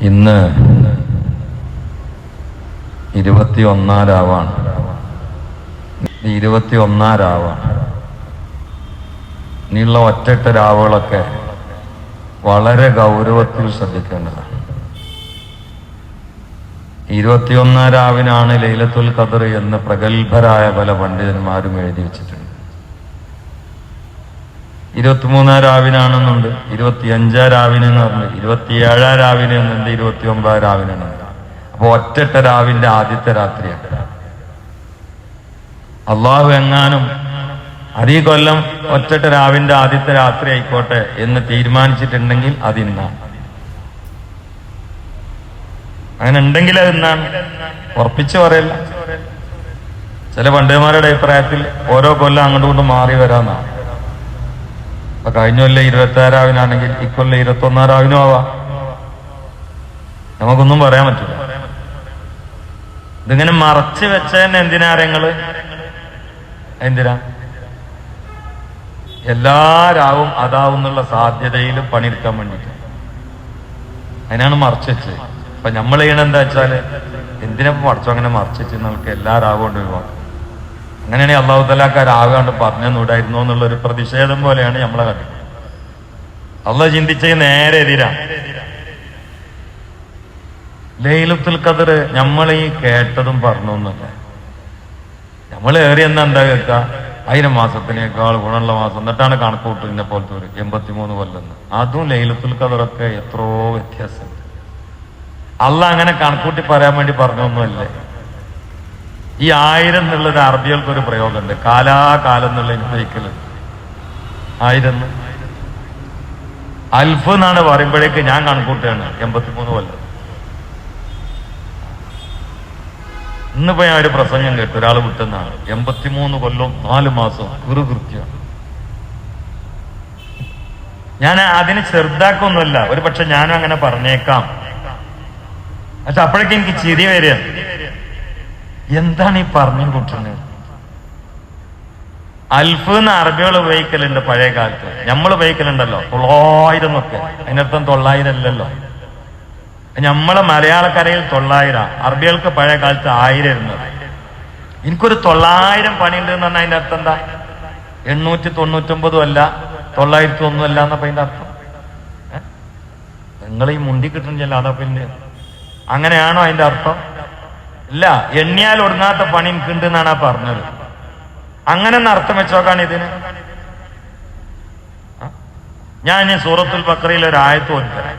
ഇന്ന് 21 രാവാണ്. 21 രാവാണ്. ഇനിയുള്ള ഒറ്റ രാവുകളൊക്കെ വളരെ ഗൗരവത്തിൽ ശ്രദ്ധിക്കേണ്ടതാണ്. 21 രാവിനാണ് ലൈലത്തുൽ ഖദർ എന്ന് പ്രഗത്ഭരായ പല പണ്ഡിതന്മാരും എഴുതി വെച്ചിട്ടുണ്ട്. 23 രാവിനാണെന്നുണ്ട്, 25 രാവിനെന്ന് പറഞ്ഞു, 27 രാവിനെ എന്നുണ്ട്, 29 രാവിനാണ്. അപ്പൊ ഒറ്റ രാവിന്റെ ആദ്യത്തെ രാത്രിയാണ്. അള്ളാഹു എങ്ങാനും അതീ കൊല്ലം ഒറ്റ രാവിന്റെ ആദ്യത്തെ രാത്രി ആയിക്കോട്ടെ എന്ന് തീരുമാനിച്ചിട്ടുണ്ടെങ്കിൽ അതിന്നാണ്. അങ്ങനെ ഉണ്ടെങ്കിൽ അതിന്നാണ്, ഉറപ്പിച്ചു പറയല്ല. ചില പണ്ഡിതന്മാരുടെ അഭിപ്രായത്തിൽ ഓരോ കൊല്ലം അങ്ങോട്ടും ഇങ്ങോട്ടും മാറി വരാന്നാണ്. അപ്പൊ കഴിഞ്ഞ കൊല്ലം 26 രാവിനാണെങ്കിൽ ഇക്കൊല്ലം 21 രാവിനും ആവാം. നമുക്കൊന്നും പറയാൻ പറ്റില്ല. ഇതിങ്ങനെ മറച്ചു വെച്ചതന്നെ എന്തിനാ രങ്ങള്? എന്തിനാ? എല്ലാ രാവും അതാവുന്നുള്ള സാധ്യതയിൽ പണിയെടുക്കാൻ വേണ്ടിയിട്ട് അതിനാണ് മറച്ചു വെച്ചത്. അപ്പൊ നമ്മൾ ചെയ്യണെന്താ വെച്ചാല്, എന്തിനാ മറച്ചു അങ്ങനെ മറച്ചു വെച്ച് നമുക്ക് എല്ലാ രാവും കൊണ്ട് ഒഴിവാക്കും. അങ്ങനെയാണെങ്കിൽ അള്ളാഹു തആല രാവ് കണ്ട് പറഞ്ഞുകൂടായിരുന്നു എന്നുള്ളൊരു പ്രതിഷേധം പോലെയാണ് നമ്മളെ കണ്ടത്. അള്ളാഹ് ചിന്തിച്ചത് നേരെ എതിരാ. ലൈലത്തുൽ ഖദർ നമ്മൾ ഈ കേട്ടതും പറഞ്ഞൊന്നുമല്ല. നമ്മൾ ഏറി എന്താ കേൾക്ക, 1000 മാസത്തിനേക്കാൾ ഗുണമുള്ള മാസം, എന്നിട്ടാണ് കണക്ക് കൂട്ടുന്ന പോലത്തെ ഒരു 83 കൊല്ലം. അതും ലൈലത്തുൽ ഖദറൊക്കെ എത്രയോ വ്യത്യാസമുണ്ട്. അള്ളാഹ് അങ്ങനെ കണക്കൂട്ടി പറയാൻ വേണ്ടി പറഞ്ഞൊന്നുമല്ലേ. ഈ 1000 എന്നുള്ളത് അറബികൾക്കൊരു പ്രയോഗമുണ്ട്, കാലാകാലം എന്നുള്ള ഉപയോഗിക്കലുണ്ട്. 1000 അൽഫ് എന്നാണ് പറയുമ്പോഴേക്ക് ഞാൻ കണക്കൂട്ടുകയാണ് 83 കൊല്ലം. ഇന്നിപ്പോ ഞാൻ ഒരു പ്രസംഗം കേട്ടു, ഒരാൾ വിട്ടെന്നാണ് 83 കൊല്ലം 4 മാസം കൃത്യമാണ്. ഞാൻ അതിന് ചെറുതാക്കൊന്നുമല്ല, ഒരു പക്ഷെ ഞാനും അങ്ങനെ പറഞ്ഞേക്കാം. പക്ഷെ അപ്പോഴേക്കും എനിക്ക് ചിരി വരിക, എന്താണ് ഈ പറഞ്ഞു കൂട്ടുന്നത്? അൽഫ് എന്ന് അറബികൾ ഉപയോഗിക്കലുണ്ട് പഴയ കാലത്ത്, നമ്മൾ ഉപയോഗിക്കലുണ്ടല്ലോ 900 എന്നൊക്കെ. അതിനർത്ഥം 900 അല്ലല്ലോ. നമ്മളെ മലയാളക്കരയിൽ 900, അറബികൾക്ക് പഴയ കാലത്ത് 1000 ഇരുന്നത്. എനിക്കൊരു 900 പണിയുണ്ട് എന്ന് പറഞ്ഞാൽ അതിന്റെ അർത്ഥം എന്താ? 899 അല്ല, 901 അല്ല എന്നപ്പോ അതിന്റെ അർത്ഥം. നിങ്ങൾ ഈ മുണ്ടി കിട്ടുന്നില്ല, അതാ പിന്നെ അങ്ങനെയാണോ അതിന്റെ അർത്ഥം? ഇല്ല, എണ്ണിയാൽ ഒടുങ്ങാത്ത പണി എനിക്കുണ്ട് എന്നാണ് ആ പറഞ്ഞത്. അങ്ങനെ ഒന്ന് അർത്ഥം വെച്ചോക്കാണ് ഇതിന്. ഞാൻ സൂറത്തുൽ ബഖറയിൽ ഒരു ആയത്ത് ഓതിത്തരാം.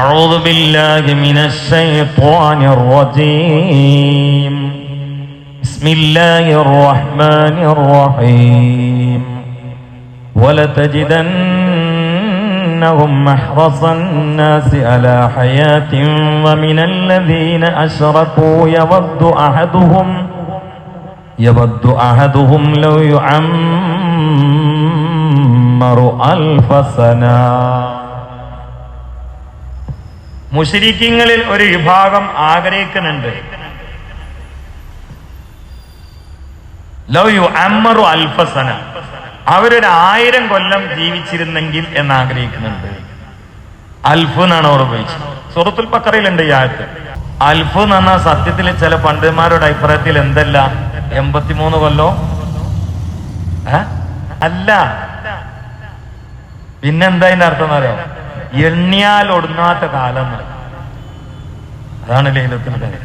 أعوذ بالله من الشيطان الرجيم. بسم الله الرحمن الرحيم. ولتجدنهم أحرص الناس على حياة ومن الذين أشركوا يود أحدهم لو يعمر 1000 سنة. മുശ്രിക്കീങ്ങളിൽ ഒരു വിഭാഗം ആഗ്രഹിക്കുന്നുണ്ട്, ലൗ യുഅമ്മറു 1000 സന, അവരൊരു 1000 കൊല്ലം ജീവിച്ചിരുന്നെങ്കിൽ എന്ന് ആഗ്രഹിക്കുന്നുണ്ട്. അൽഫ് എന്നാണ് അവർ ഉപയോഗിച്ചത്. സൂറത്തുൽ ബഖറയിലുണ്ട് ഈ ആയത്ത്. അൽഫ് എന്ന് പറഞ്ഞാൽ സത്യത്തിൽ ചില പണ്ഡിതന്മാരുടെ അഭിപ്രായത്തിൽ എന്തല്ല 83 കൊല്ലോ അല്ല. പിന്നെന്താ അതിന്റെ അർത്ഥം എന്നറിയോ? എണ്ണിയാൽ ഒടുങ്ങാത്ത കാലം. അതാണ് ലൈലത്തുൽ ഖദർ.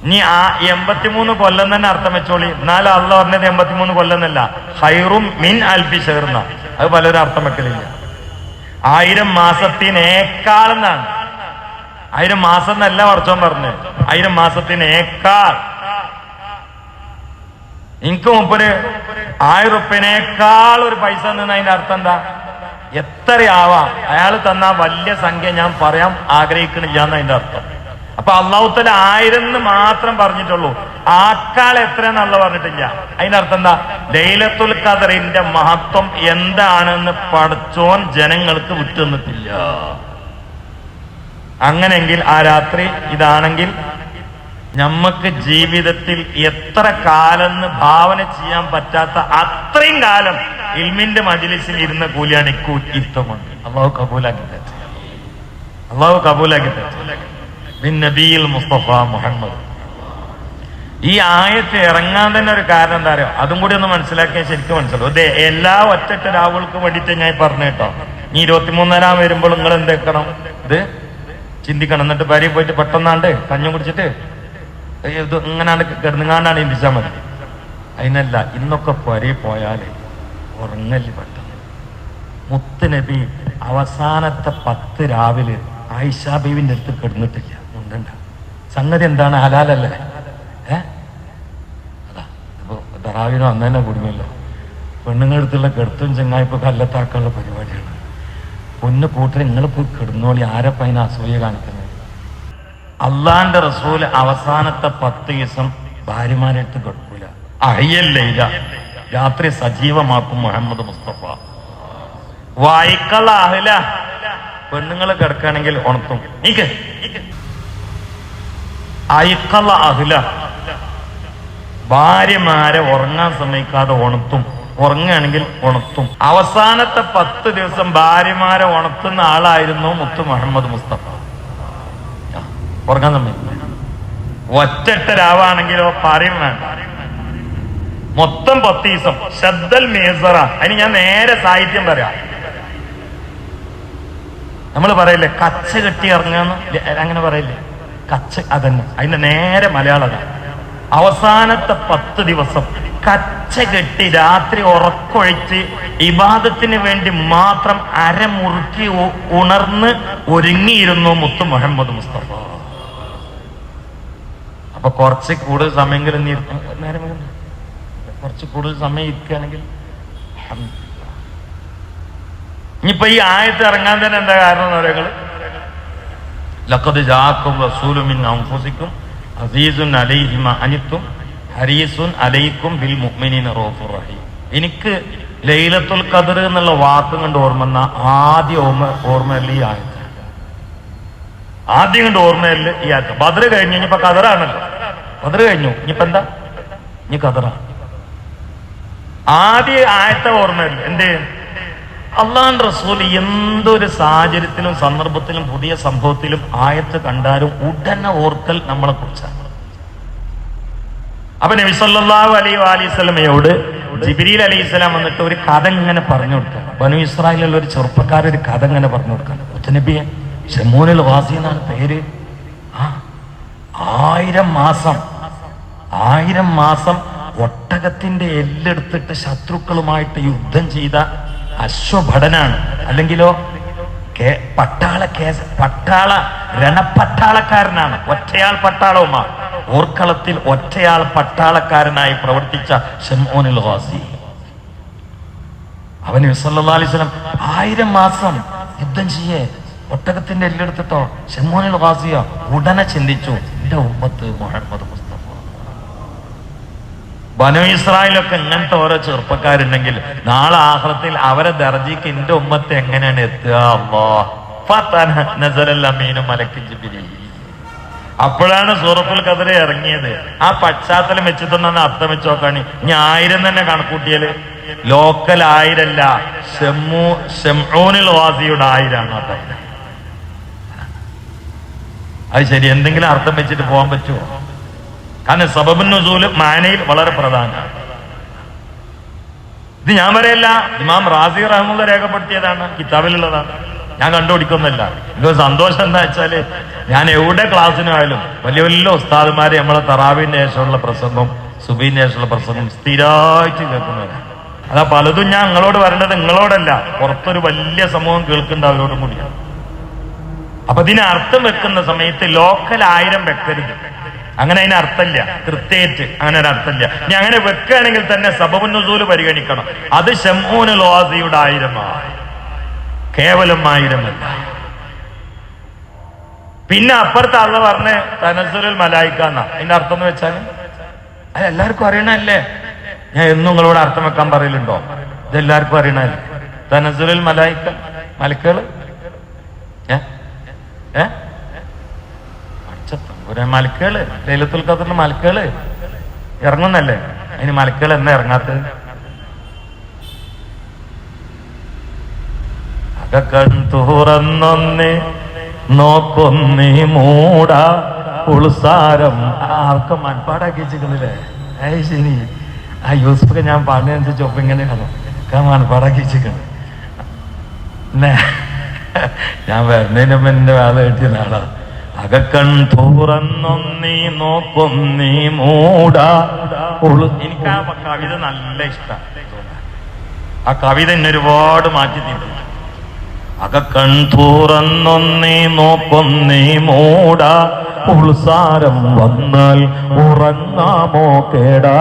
ഇനി ആ 83 കൊല്ലം തന്നെ അർത്ഥം വെച്ചോളി. എന്നാലും അള്ളാഹ് പറഞ്ഞത് 83 കൊല്ലം എന്നല്ല, ഖൈറും മിൻ അൽഫി ശഹർ. അത് പലരും അർത്ഥം വെക്കലില്ല. 1000 മാസത്തിനേക്കാൾ എന്നാണ്. 1000 മാസം എന്നല്ല വർഷം പറഞ്ഞത്, 1000 മാസത്തിനേക്കാൾ. എനിക്ക് മുമ്പ് 1000 റുപ്യനേക്കാൾ ഒരു പൈസ നിന്ന് അതിന്റെ അർത്ഥം എന്താ? എത്രയാവാം, അയാൾ തന്ന വലിയ സംഖ്യ ഞാൻ പറയാൻ ആഗ്രഹിക്കണില്ല എന്ന് അതിന്റെ അർത്ഥം. അപ്പൊ അള്ളാഹു തആല 1000 എന്ന് മാത്രം പറഞ്ഞിട്ടുള്ളൂ, ആക്കാൾ എത്ര എന്നുള്ള പറഞ്ഞിട്ടില്ല. അതിന്റെ അർത്ഥം എന്താ? ലൈലത്തുൽ ഖദറിന്റെ മഹത്വം എന്താണെന്ന് പടച്ചോൻ ജനങ്ങൾക്ക് വിട്ടുതന്നിട്ടില്ല. അങ്ങനെങ്കിൽ ആ രാത്രി ഇതാണെങ്കിൽ നമുക്ക് ജീവിതത്തിൽ എത്ര കാലം ഭാവന ചെയ്യാൻ പറ്റാത്ത അത്രയും കാലം ഇൽമിന്റെ മജ്‌ലിസിൽ ഇരുന്ന കൂലിയാണ് ഇത്തമുണ്ട്. അല്ലാഹു കബൂലാക്കി തരട്ടെ. അള്ളാഹു കബൂലാക്കി ബിൻ നബിയിൽ മുസ്തഫ മുഹമ്മദ്. ഈ ആയത്ത് ഇറങ്ങാൻ തന്നെ ഒരു കാരണം എന്താ അറിയോ? അതും കൂടി ഒന്ന് മനസ്സിലാക്കിയാൽ ശരിക്കും മനസ്സിലാവും. അതെ, എല്ലാ ഒറ്റ രാവുകൾക്കും വേണ്ടിയിട്ട് ഞാൻ പറഞ്ഞു കേട്ടോ. ഈ 23 വരുമ്പോൾ നിങ്ങൾ എന്തെക്കണം, ഇത് ചിന്തിക്കണം. എന്നിട്ട് ഭാര്യ പോയിട്ട് പെട്ടെന്നാണ്ട് കഞ്ഞും കുടിച്ചിട്ട് ഇത് ഇങ്ങനാണ്ട് കിടന്നുങ്ങാണ്ടാണ് ചിന്തിച്ചാൽ മതി. അതിനല്ല, ഇന്നൊക്കെ പരി പോയാല് ഉറങ്ങല് പെട്ടെന്ന്. മുത്തുനബി അവസാനത്തെ 10 രാവിലെ ആയിഷാ ബീവിന്റെ അടുത്ത് കിടന്നിട്ടില്ല. ഉണ്ടണ്ട സംഗതി എന്താണ്? ഹലാലല്ലേ? അതാ ഇപ്പൊ തറാവിനോ അന്ന് തന്നെ കുടുങ്ങിയല്ലോ. പെണ്ണുങ്ങളടുത്തുള്ള കെടുത്തും ചെങ്ങായിപ്പോ കല്ലത്താക്കാനുള്ള പരിപാടിയാണ്. പൊന്നു കൂട്ടർ നിങ്ങൾ പോയി കിടന്നോളി. ആരപ്പ അതിന് അസൂയ കാണിക്കുന്നത്? അള്ളാന്റെ റസൂല് അവസാനത്തെ 10 ദിവസം ഭാര്യമാരെടുത്ത് കിടക്കൂല. അഹ്യല്ലൈല, രാത്രി സജീവമാക്കും മുഹമ്മദ് മുസ്തഫ. വായിക്കള്ള അഹ്ല, പെണ്ണുങ്ങൾ കിടക്കുകയാണെങ്കിൽ ഉണർത്തും. നീക്ക് അയക്കള്ള അഹ്ല, ഭാര്യമാരെ ഉറങ്ങാൻ സമ്മതിക്കാതെ ഉണർത്തും. ഉറങ്ങുകയാണെങ്കിൽ ഉണർത്തും. അവസാനത്തെ 10 ദിവസം ഭാര്യമാരെ ഉണർത്തുന്ന ആളായിരുന്നു മുത്തു മുഹമ്മദ് മുസ്തഫ. ഉറങ്ങാൻ സമ്മതിക്കും. ഒറ്റ രാവാണെങ്കിലോ പറയും വേണ്ട. മൊത്തം 10 ദിവസം ശബ്ദൽ മേസറ. അതിന് ഞാൻ നേരെ സാഹിത്യം പറയാം. നമ്മൾ പറയില്ലേ കച്ച കെട്ടി ഇറങ്ങാന്ന്, അങ്ങനെ പറയില്ലേ? കച്ച, അതന്നെ അതിന്റെ നേരെ മലയാളം. അവസാനത്തെ 10 ദിവസം കച്ച കെട്ടി രാത്രി ഉറക്കൊഴിച്ച് ഇബാദത്തിന് വേണ്ടി മാത്രം അരമുറുക്കി ഉണർന്ന് ഒരുങ്ങിയിരുന്നു മുത്തു മുഹമ്മദ് മുസ്തഫ. അപ്പൊ കുറച്ച് കൂടുതൽ സമയമെങ്കിലും കുറച്ച് കൂടുതൽ സമയം ഇരിക്കുകയാണെങ്കിൽ ഇനിയിപ്പോ ഈ ആയത്ത് ഇറങ്ങാൻ തന്നെ എന്താ കാരണം എന്ന് പറയുന്നത്? ലഖദ് ജാഅക്കും റസൂലുൻ മിൻ അൻഫുസിക്കും അസീസുൻ അലൈഹി മാ അനിത്തും ഹരീസുൻ അലൈക്കും ബിൽ മുഅ്മിനീന റഊഫുർ റഹീം. എനിക്ക് ലൈലത്തുൽ ഖദ്ർ എന്നുള്ള വാക്ക് കൊണ്ട് ഓർമ്മ ആദ്യ ഓർമ്മയിൽ ഈ ആയത്ത്. ആദ്യം കൊണ്ട് ഓർമ്മയിൽ ഈ ആയത്ത്. ബദ്ർ കഴിഞ്ഞു, ഇനിയിപ്പോ ഖദറാണല്ലോ. ബദ്ർ കഴിഞ്ഞു, ഇനിയിപ്പോ എന്താ? ഇനി ഖദറാണ്. ആദ്യ ആയത്തെ ഓർമ്മയിൽ എന്തേ? അള്ളാഹുവിന്റെ റസൂൽ എന്തൊരു സാഹചര്യത്തിലും സന്ദർഭത്തിലും പുതിയ സംഭവത്തിലും ആയത്ത് കണ്ടാലും ഉടനെ ഓർക്കൽ നമ്മളെ കുറിച്ചാണ്. അപ്പൊ നബി സല്ലല്ലാഹു അലൈഹി വസല്ലമയോട് ജിബ്രീൽ അലൈഹിസ്സലാം വന്നിട്ട് ഒരു കഥ ഇങ്ങനെ പറഞ്ഞു കൊടുക്കുക. ബനു ഇസ്രായേലിലുള്ള ഒരു ചെറുപ്പക്കാരൻ ഒരു കഥ ഇങ്ങനെ പറഞ്ഞു കൊടുക്കാൻ. മുത്തനബിയെ ശമൂനുൽ വാസി എന്നാണ് പേര്. 1000 മാസം ഒട്ടകത്തിന്റെ എല്ലെടുത്തിട്ട് ശത്രുക്കളുമായിട്ട് യുദ്ധം ചെയ്ത അശ്വഭടനാണ്. അല്ലെങ്കിലോ രണപ്പട്ടാളക്കാരനാണ്. ഒറ്റയാൾ പട്ടാളവുമാണ്. ഓർക്കളത്തിൽ ഒറ്റയാൾ പട്ടാളക്കാരനായി പ്രവർത്തിച്ച ശമൂനുൽ വാസി. അവന് സല്ലല്ലാഹു അലൈഹി വസല്ലം 1000 മാസം യുദ്ധം ചെയ്യേ ഒട്ടകത്തിന്റെ എല്ലെടുത്തിട്ടോ ശമൂനുൽ വാസിയോ. ഉടനെ ചിന്തിച്ചു, എന്റെ ഉമ്മത്ത് മുഹമ്മദ് മുസ്തഫ. ബനു ഇസ്രായേലൊക്കെ ഇങ്ങനത്തെ ഓരോ ചെറുപ്പക്കാരുണ്ടെങ്കിൽ നാളെ ആഖിറത്തിൽ അവരെ ദർജയ്ക്ക് എന്റെ ഉമ്മത്ത് എങ്ങനെയാണ് എത്തുക? അപ്പോഴാണ് സൂറത്തുൽ ഖദ്ർ ഇറങ്ങിയത്. ആ പശ്ചാത്തലം വെച്ചിട്ടൊന്നും അർത്ഥം വെച്ച് നോക്കാണ്. ഇനി 1000 തന്നെ കണക്കൂട്ടിയാല് ലോക്കൽ 1000 അല്ല, ശമൂനുൽ വാസിയുടെ 1000 ആണ്. അത് ശരി, എന്തെങ്കിലും അർത്ഥം വെച്ചിട്ട് പോകാൻ പറ്റുമോ? കാരണം സബബുൻ നുസൂൽ മാനയിൽ വളരെ പ്രധാനമാണ്. ഇത് ഞാൻ പറയല്ല, ഇമാം റാസി റഹ്മത്തുള്ളാഹി രേഖപ്പെടുത്തിയതാണ്, കിതാബിലുള്ളതാണ്. ഞാൻ കണ്ടുപിടിക്കൊന്നുമില്ല. എനിക്ക് സന്തോഷം എന്താ വെച്ചാല് ഞാൻ എവിടെ ക്ലാസ്സിനായാലും വലിയ വലിയ ഉസ്താദുമാര് നമ്മളെ തറാവീന്റെ ശേഷമുള്ള പ്രസംഗം, സുബീന്റെ ശേഷമുള്ള പ്രസംഗം സ്ഥിരമായിട്ട് കേൾക്കുന്നവരാണ്. അതാ പലതും ഞാൻ നിങ്ങളോട് പറയേണ്ടത് നിങ്ങളോടല്ല, പുറത്തൊരു വലിയ സമൂഹം കേൾക്കേണ്ട അവരോടും കൂടിയാണ്. അപ്പൊ ഇതിന് അർത്ഥം വെക്കുന്ന സമയത്ത് ലോക്കൽ 1000 വെക്കരുത്. അങ്ങനെ അതിന് അർത്ഥമില്ല, കൃത്യമായിട്ട് അങ്ങനെ ഒരു അർത്ഥമില്ല. ഇനി അങ്ങനെ വെക്കുകയാണെങ്കിൽ തന്നെ സബബുൻ നുസൂൽ പരിഗണിക്കണം. അത് ശമൂനുൽ വാസിയുടെ 1000 കേവലം 1000 അല്ല. പിന്നെ അപ്പുറത്ത് അള്ളാഹ് പറഞ്ഞ തനസ്സുലുൽ മലായിക എന്നാ. അതിന്റെ അർത്ഥം എന്ന് വെച്ചാൽ അത് എല്ലാവർക്കും അറിയണല്ലേ. ഞാൻ എന്നും നിങ്ങളോട് അർത്ഥം വെക്കാൻ പറയലുണ്ടോ? ഇതെല്ലാവർക്കും അറിയണല്ലേ. തനസ്സുലുൽ മലായിക, മലക്കുകൾ. മലക്കുകള് ലൈലത്തുൽ ഖദ്റിൽ മലക്കുകള് ഇറങ്ങുന്നല്ലേ. അതിന് മലക്കുകൾ എന്നാ ഇറങ്ങാത്തത്? അകക്കൺ തുറന്നൊന്ന് നോക്കൊന്നീ മൂട ഉൾസാരം. ആർക്കും മൺപാടാക്കി വെച്ചിരിക്കുന്നില്ലേ? ശരി, ആ യൂസഫൊക്കെ ഞാൻ പാടുന്നതനുസരിച്ച് ഒപ്പം ഇങ്ങനെയാണോ മൺപാടാക്കി വെച്ചിരിക്കുന്നത്. ഞാൻ വരുന്നതിന് മുമ്പ് എന്റെ വേല കിട്ടിയ നാളാ. അകക്കൺ തുറന്നൊന്നീ നോക്കൊന്നീ മൂട. എനിക്ക് ആ കവിത നല്ല ഇഷ്ടം. ആ കവിത എന്നെ ഒരുപാട് മാറ്റി തീർന്നു. അകക്കൺ തുറന്നൊന്നീ നോക്കൊന്നീ മൂട ഉൾസാരം വന്നാൽ ഉറങ്ങാമോ കേടാ.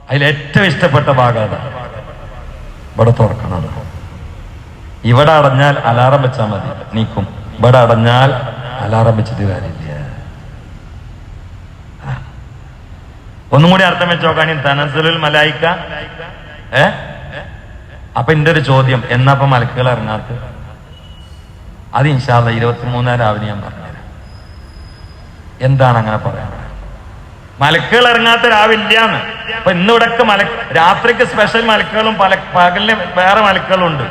അതിലേറ്റവും ഇഷ്ടപ്പെട്ട ഭാഗം ഇവിടെ തുറക്കണം. ഇവിടെ അടഞ്ഞാൽ അലാറം വെച്ചാൽ മതി, നീക്കും. ഇവിടെ അടഞ്ഞാൽ അലാറം വെച്ചിട്ട് കാര്യമില്ല. ഒന്നും കൂടി അർത്ഥം വെച്ച് നോക്കാൻ. തനസ്സുലുൽ മലായിക്ക. അപ്പൊ എന്റെ ഒരു ചോദ്യം, എന്നപ്പോ മലക്കുകൾ ഇറങ്ങാത്ത? അത് ഇൻഷാ അല്ലാഹ് 23 രാവിലെ ഞാൻ പറഞ്ഞുതരാം. എന്താണ് അങ്ങനെ പറയാൻ? മലക്കുകൾ ഇറങ്ങാത്ത രാവില്ലാന്ന്. അപ്പൊ ഇന്നിവിടൊക്കെ രാത്രിക്ക് സ്പെഷ്യൽ മലക്കുകളും പകലിന് വേറെ മലക്കുകളും ഉണ്ട്.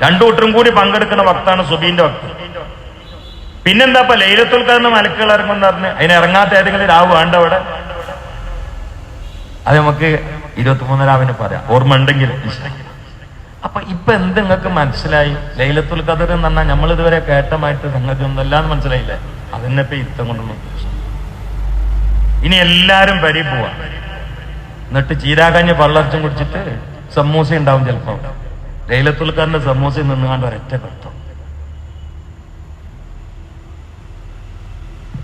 രണ്ടു കൂട്ടരും കൂടി പങ്കെടുക്കുന്ന വക്താണ് സുബീന്റെ വക്ത്. പിന്നെന്താ ഇപ്പൊ ലൈലത്തുൽ ഖദറിന് മലക്കുകൾ ഇറങ്ങുമെന്ന് പറഞ്ഞ് അതിന് ഇറങ്ങാത്ത ഏതെങ്കിലും രാവ് വേണ്ട അവിടെ? അത് നമുക്ക് 23 രാവിലെ പറയാം, ഓർമ്മ ഉണ്ടെങ്കിൽ. അപ്പൊ ഇപ്പൊ എന്ത് നിങ്ങൾക്ക് മനസ്സിലായി? ലൈലത്തുൽ ഖദർ എന്ന് പറഞ്ഞാൽ നമ്മൾ ഇതുവരെ കേട്ടമായിട്ട് നിങ്ങൾക്ക് ഒന്നല്ലാന്ന് മനസ്സിലായില്ലേ? അതിനെ ഇപ്പൊ യുദ്ധം കൊണ്ടുള്ള ഇനി എല്ലാരും പരി പോവാ. എന്നിട്ട് ചീരാകഞ്ഞ് പള്ളർച്ചും കുടിച്ചിട്ട് സമൂസ ഉണ്ടാവും ചിലപ്പോ. ലൈലത്തുൽ ഖദറിന്റെ സമൂസ നിന്നുകൊണ്ട് ഒരൊറ്റ കെട്ടും.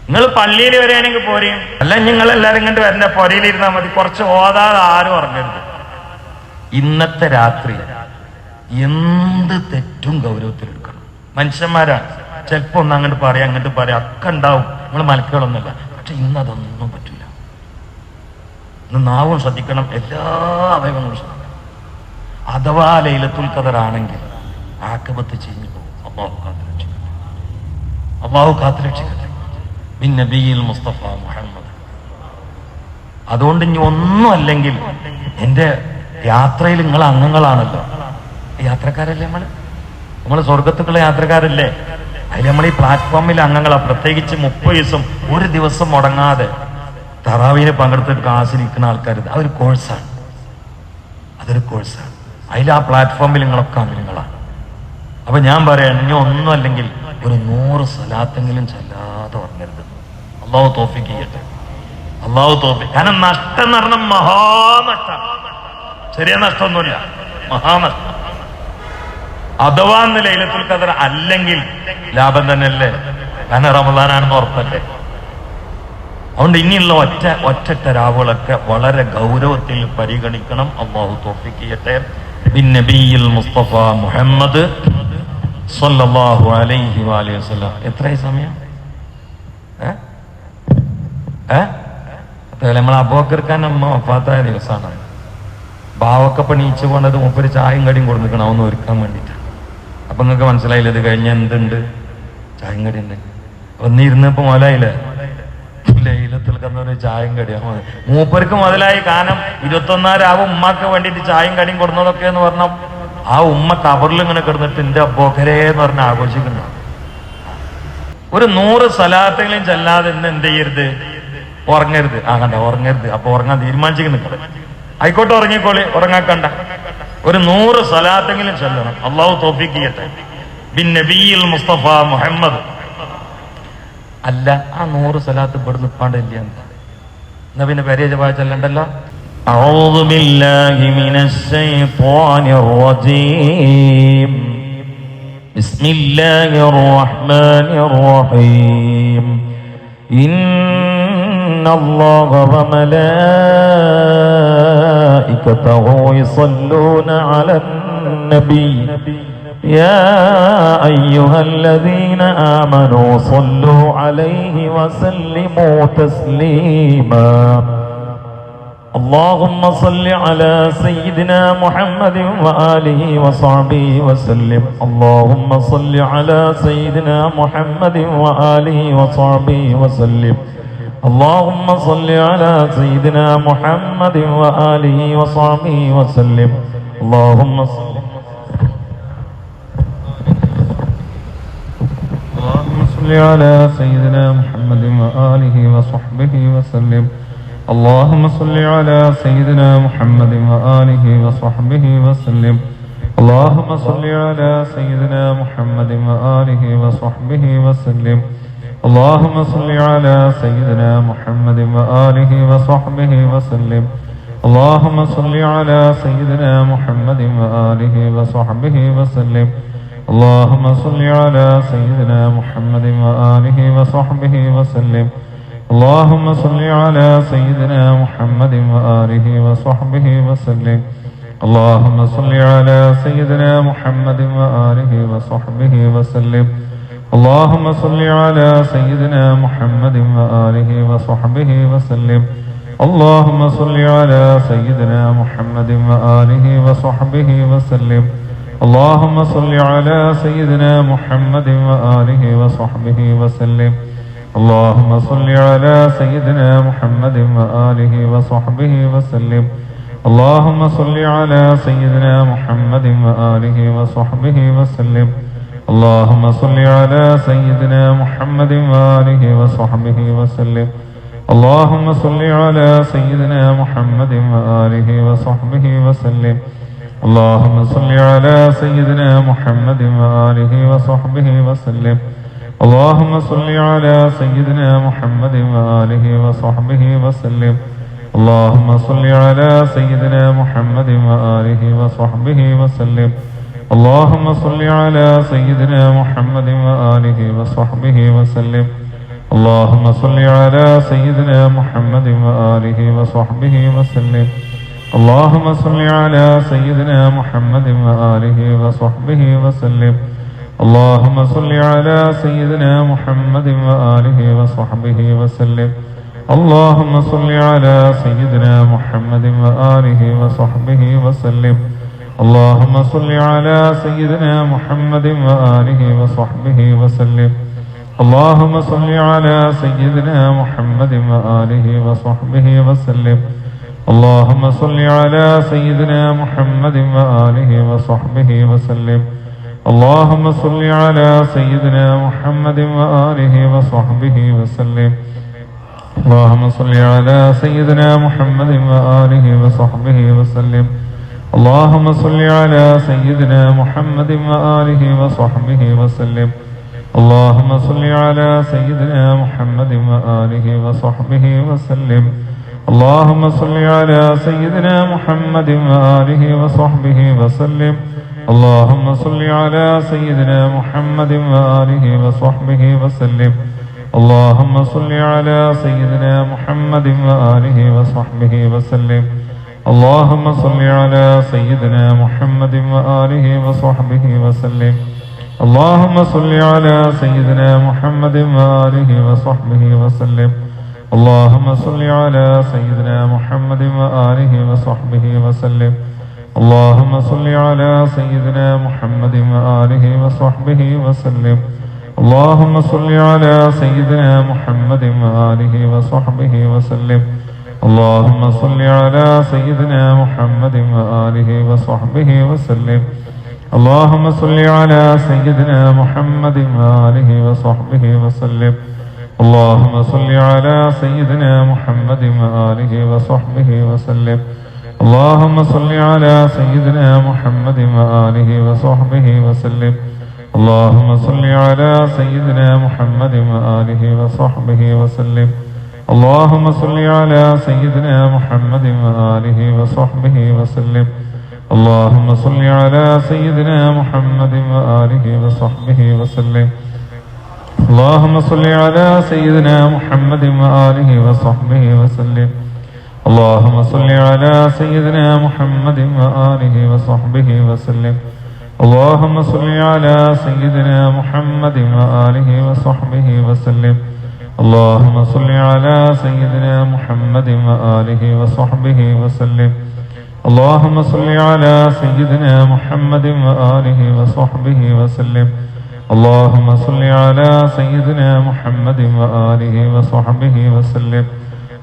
നിങ്ങൾ പള്ളിയിൽ വരികയാണെങ്കിൽ പോരെയും, അല്ല നിങ്ങൾ എല്ലാരും കണ്ട് വരണ്ട, പൊരയിലിരുന്നാൽ മതി. കുറച്ച് ഓതാതെ ആരും ഉറങ്ങരുത്. ഇന്നത്തെ രാത്രി എന്ത് തെറ്റും ഗൗരവത്തിലെടുക്കണം. മനുഷ്യന്മാരാണ്, ചിലപ്പോ ഒന്ന് അങ്ങോട്ട് പറയാം അങ്ങോട്ട് പറയാം ഒക്കെ ഉണ്ടാവും. നിങ്ങൾ മലക്കുകളൊന്നുമല്ല. പക്ഷെ ഇന്ന് അതൊന്നും പറ്റില്ല. ഇന്ന് നാവും ശ്രദ്ധിക്കണം, എല്ലാ അവയവങ്ങളും ശ്രദ്ധിക്കണം. അഥവാ ലൈലത്തുൽ ഖദർ ആണെങ്കിൽ ആക്കബത്ത് ചെയ്ഞ്ഞു പോകും. അള്ളാഹു കാത്തുരക്ഷിക്കട്ടെ, അള്ളാഹു കാത്തുരക്ഷിക്കട്ടെ. ബിൻ നബിയിൽ മുസ്തഫ മുഹമ്മദ്. അതുകൊണ്ട് ഇനി ഒന്നും അല്ലെങ്കിൽ എന്റെ യാത്രയിൽ നിങ്ങൾ അംഗങ്ങളാണല്ലോ, യാത്രക്കാരല്ലേ നമ്മൾ സ്വർഗത്തുക്കുള്ള യാത്രക്കാരല്ലേ? അതിൽ നമ്മൾ ഈ പ്ലാറ്റ്ഫോമിൽ അംഗങ്ങളാ. പ്രത്യേകിച്ച് 30 ദിവസം ഒരു ദിവസം മുടങ്ങാതെ തറാവീന് പങ്കെടുത്തിട്ട് ക്ലാസ്സിലിരിക്കുന്ന ആൾക്കാർ, അതൊരു കോഴ്സാണ്. അതൊരു കോഴ്സാണ്. അതിൽ ആ പ്ലാറ്റ്ഫോമിൽ നിങ്ങളൊക്കെ അംഗങ്ങളാണ്. അപ്പൊ ഞാൻ പറയാണ്, ഇനി ഒന്നും അല്ലെങ്കിൽ ഒരു 100 സ്വലാത്തെങ്കിലും ചൊല്ലാതെ ഉറങ്ങരുത്. അള്ളാഹു തൗഫീഖ് ചെയ്യട്ടെ, അള്ളാഹു തൗഫീഖ്. കാരണം നഷ്ടം എന്ന് പറഞ്ഞാൽ മഹാനഷ്ടം, ചെറിയ നഷ്ടമൊന്നുമില്ല, മഹാനഷ്ടം. അഥവാ ഇന്ന് ലൈലത്തുൽ ഖദർ അല്ലെങ്കിൽ ലാഭം തന്നെയല്ലേ? കാരണം റമദാനാണെന്ന് ഉറപ്പല്ലേ? അതുകൊണ്ട് ഇനിയുള്ള ഒറ്റ രാവുകളൊക്കെ വളരെ ഗൗരവത്തിൽ പരിഗണിക്കണം. അള്ളാഹു തൗഫീഖ് ചെയ്യട്ടെ. ബിൻ നബിയിൽ മുസ്തഫ മുഹമ്മദ് സ്വല്ലല്ലാഹു അലൈഹി വസല്ലം. എത്രയായി സമയം? നമ്മൾ അബൂബക്കർ അമ്മ വഫാത്തായ ദിവസമാണ്. ബാവൊക്കെ പണീച്ചു കൊണ്ടത് മൂപ്പര് ചായയും കടിയും കൊടുക്കണം ഒന്ന് ഒരുക്കാൻ വേണ്ടിയിട്ട്. അപ്പൊ നിങ്ങൾക്ക് മനസ്സിലായില്ല ഇത് കഴിഞ്ഞ എന്തുണ്ട്? ചായയും കടി ഉണ്ട്. ഒന്നിരുന്നപ്പോ മുതലായില്ലേ? ലൈലത്തുൽ ഖദർ ചായയും കടിയാണ് മൂപ്പർക്ക് മുതലായി. കാരണം 21 രാവും ഉമ്മാക്ക് വേണ്ടിയിട്ട് ചായയും കടിയും കൊടുക്കുന്നതൊക്കെ എന്ന് പറഞ്ഞാൽ ആ ഉമ്മ കബറിൽ ഇങ്ങനെ കിടന്നിട്ട് എന്റെ അബ്ബോക്കരേ എന്ന് പറഞ്ഞ് ആഘോഷിക്കുന്നു. ഒരു 100 സലാത്തെങ്കിലും ചെല്ലാതെ ഇന്ന് എന്ത് ചെയ്യരുത്? ഉറങ്ങരുത്. കണ്ട ഉറങ്ങരുത്. അപ്പൊ ഉറങ്ങാൻ തീരുമാനിച്ചിരിക്കുന്നു. ആയിക്കോട്ടെ, ഉറങ്ങിക്കോളി, ഉറങ്ങാക്കണ്ട. ഒരു 100 സലാത്തെങ്കിലും ചെല്ലണം. അള്ളാഹു തൗഫീഖ് ചെയ്യട്ടെ. ബിൻ നബിയിൽ മുസ്തഫ മുഹമ്മദ്. അല്ല, ആ 100 സലാത്ത് ഇവിടെ നിൽപ്പാണ്ടില്ല. എന്നാ പിന്നെ പെരിയ ജവാ ചെല്ലണ്ടല്ലോ. أعوذ بالله من الشيطان الرجيم. بسم الله الرحمن الرحيم. إن الله وملائكته يصلون على النبي يا أيها الذين آمنوا صلوا عليه وسلموا تسليما. اللهم صل على سيدنا محمد وآله وصحبه وسلم. اللهم صل على سيدنا محمد وآله وصحبه وسلم. اللهم صل على سيدنا محمد وآله وصحبه وسلم. اللهم صل على سيدنا محمد وآله وصحبه وسلم. اللهم صل على سيدنا محمد وآله وصحبه وسلم. اللهم صل على سيدنا محمد وآله وصحبه وسلم. اللهم صل على سيدنا محمد وآله وصحبه وسلم. اللهم صل على سيدنا محمد وآله وصحبه وسلم. اللهم صل على سيدنا محمد وآله وصحبه وسلم. اللهم صل على سيدنا محمد وآله وصحبه وسلم. اللهم صل على سيدنا محمد وآله وصحبه وسلم. اللهم صل على سيدنا محمد وآله وصحبه وسلم. اللهم صل على سيدنا محمد وآله وصحبه وسلم. اللهم صل على سيدنا محمد وآله وصحبه وسلم. اللهم صل على سيدنا محمد وآله وصحبه وسلم. اللهم صل على سيدنا محمد وآله وصحبه وسلم. اللهم صل على سيدنا محمد وآله وصحبه وسلم. اللهم صل على سيدنا محمد وآله وصحبه وسلم. اللهم صل على سيدنا محمد وآله وصحبه وسلم. اللهم صل على سيدنا محمد وآله وصحبه وسلم. اللهم صل على سيدنا محمد وآله وصحبه وسلم. اللهم صل على سيدنا محمد وآله وصحبه وسلم. اللهم صل على سيدنا محمد وآله وصحبه وسلم. اللهم صل على سيدنا محمد وآله وصحبه وسلم. اللهم صل على سيدنا محمد وآله وصحبه وسلم. اللهم صل على سيدنا محمد وآله وصحبه وسلم. اللهم صل على سيدنا محمد وآله وصحبه وسلم. اللهم صل على سيدنا محمد وآله وصحبه وسلم. اللهم صل على سيدنا محمد وآله وصحبه وسلم. اللهم صل على سيدنا محمد وآله وصحبه وسلم. اللهم صل على سيدنا محمد وآله وصحبه وسلم. اللهم صل على سيدنا محمد وآله وصحبه وسلم. اللهم صل على سيدنا محمد وآله وصحبه وسلم. اللهم صل على سيدنا محمد وآله وصحبه وسلم. اللهم صل على سيدنا محمد وآله وصحبه وسلم. اللهم صل على سيدنا محمد وآله وصحبه وسلم. اللهم صل على سيدنا محمد وآله وصحبه وسلم. اللهم صل على سيدنا محمد وآله وصحبه وسلم. اللهم صل على سيدنا محمد وآله وصحبه وسلم. اللهم صل على سيدنا محمد وآله وصحبه وسلم. اللهم صل على سيدنا محمد وآله وصحبه وسلم. اللهم صل على سيدنا محمد وآله وصحبه وسلم. اللهم صل على سيدنا محمد وآله وصحبه وسلم. اللهم صل على سيدنا محمد وآله وصحبه وسلم. اللهم صل على سيدنا محمد وآله وصحبه وسلم. اللهم صل على سيدنا محمد وآله وصحبه وسلم. اللهم صل على سيدنا محمد وآله وصحبه وسلم. اللهم صل على سيدنا محمد وآله وصحبه وسلم. اللهم صل على سيدنا محمد وآله وصحبه وسلم. اللهم صل على سيدنا محمد وآله وصحبه وسلم. اللهم صل على سيدنا محمد وآله وصحبه وسلم. اللهم صل على سيدنا محمد وآله وصحبه وسلم. اللهم صل على سيدنا محمد وآله وصحبه وسلم. اللهم صل على سيدنا محمد وآله وصحبه وسلم.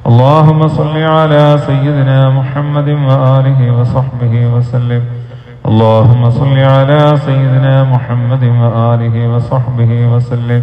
اللهم صل على سيدنا محمد وآله وصحبه وسلم. اللهم صل على سيدنا محمد وآله وصحبه وسلم.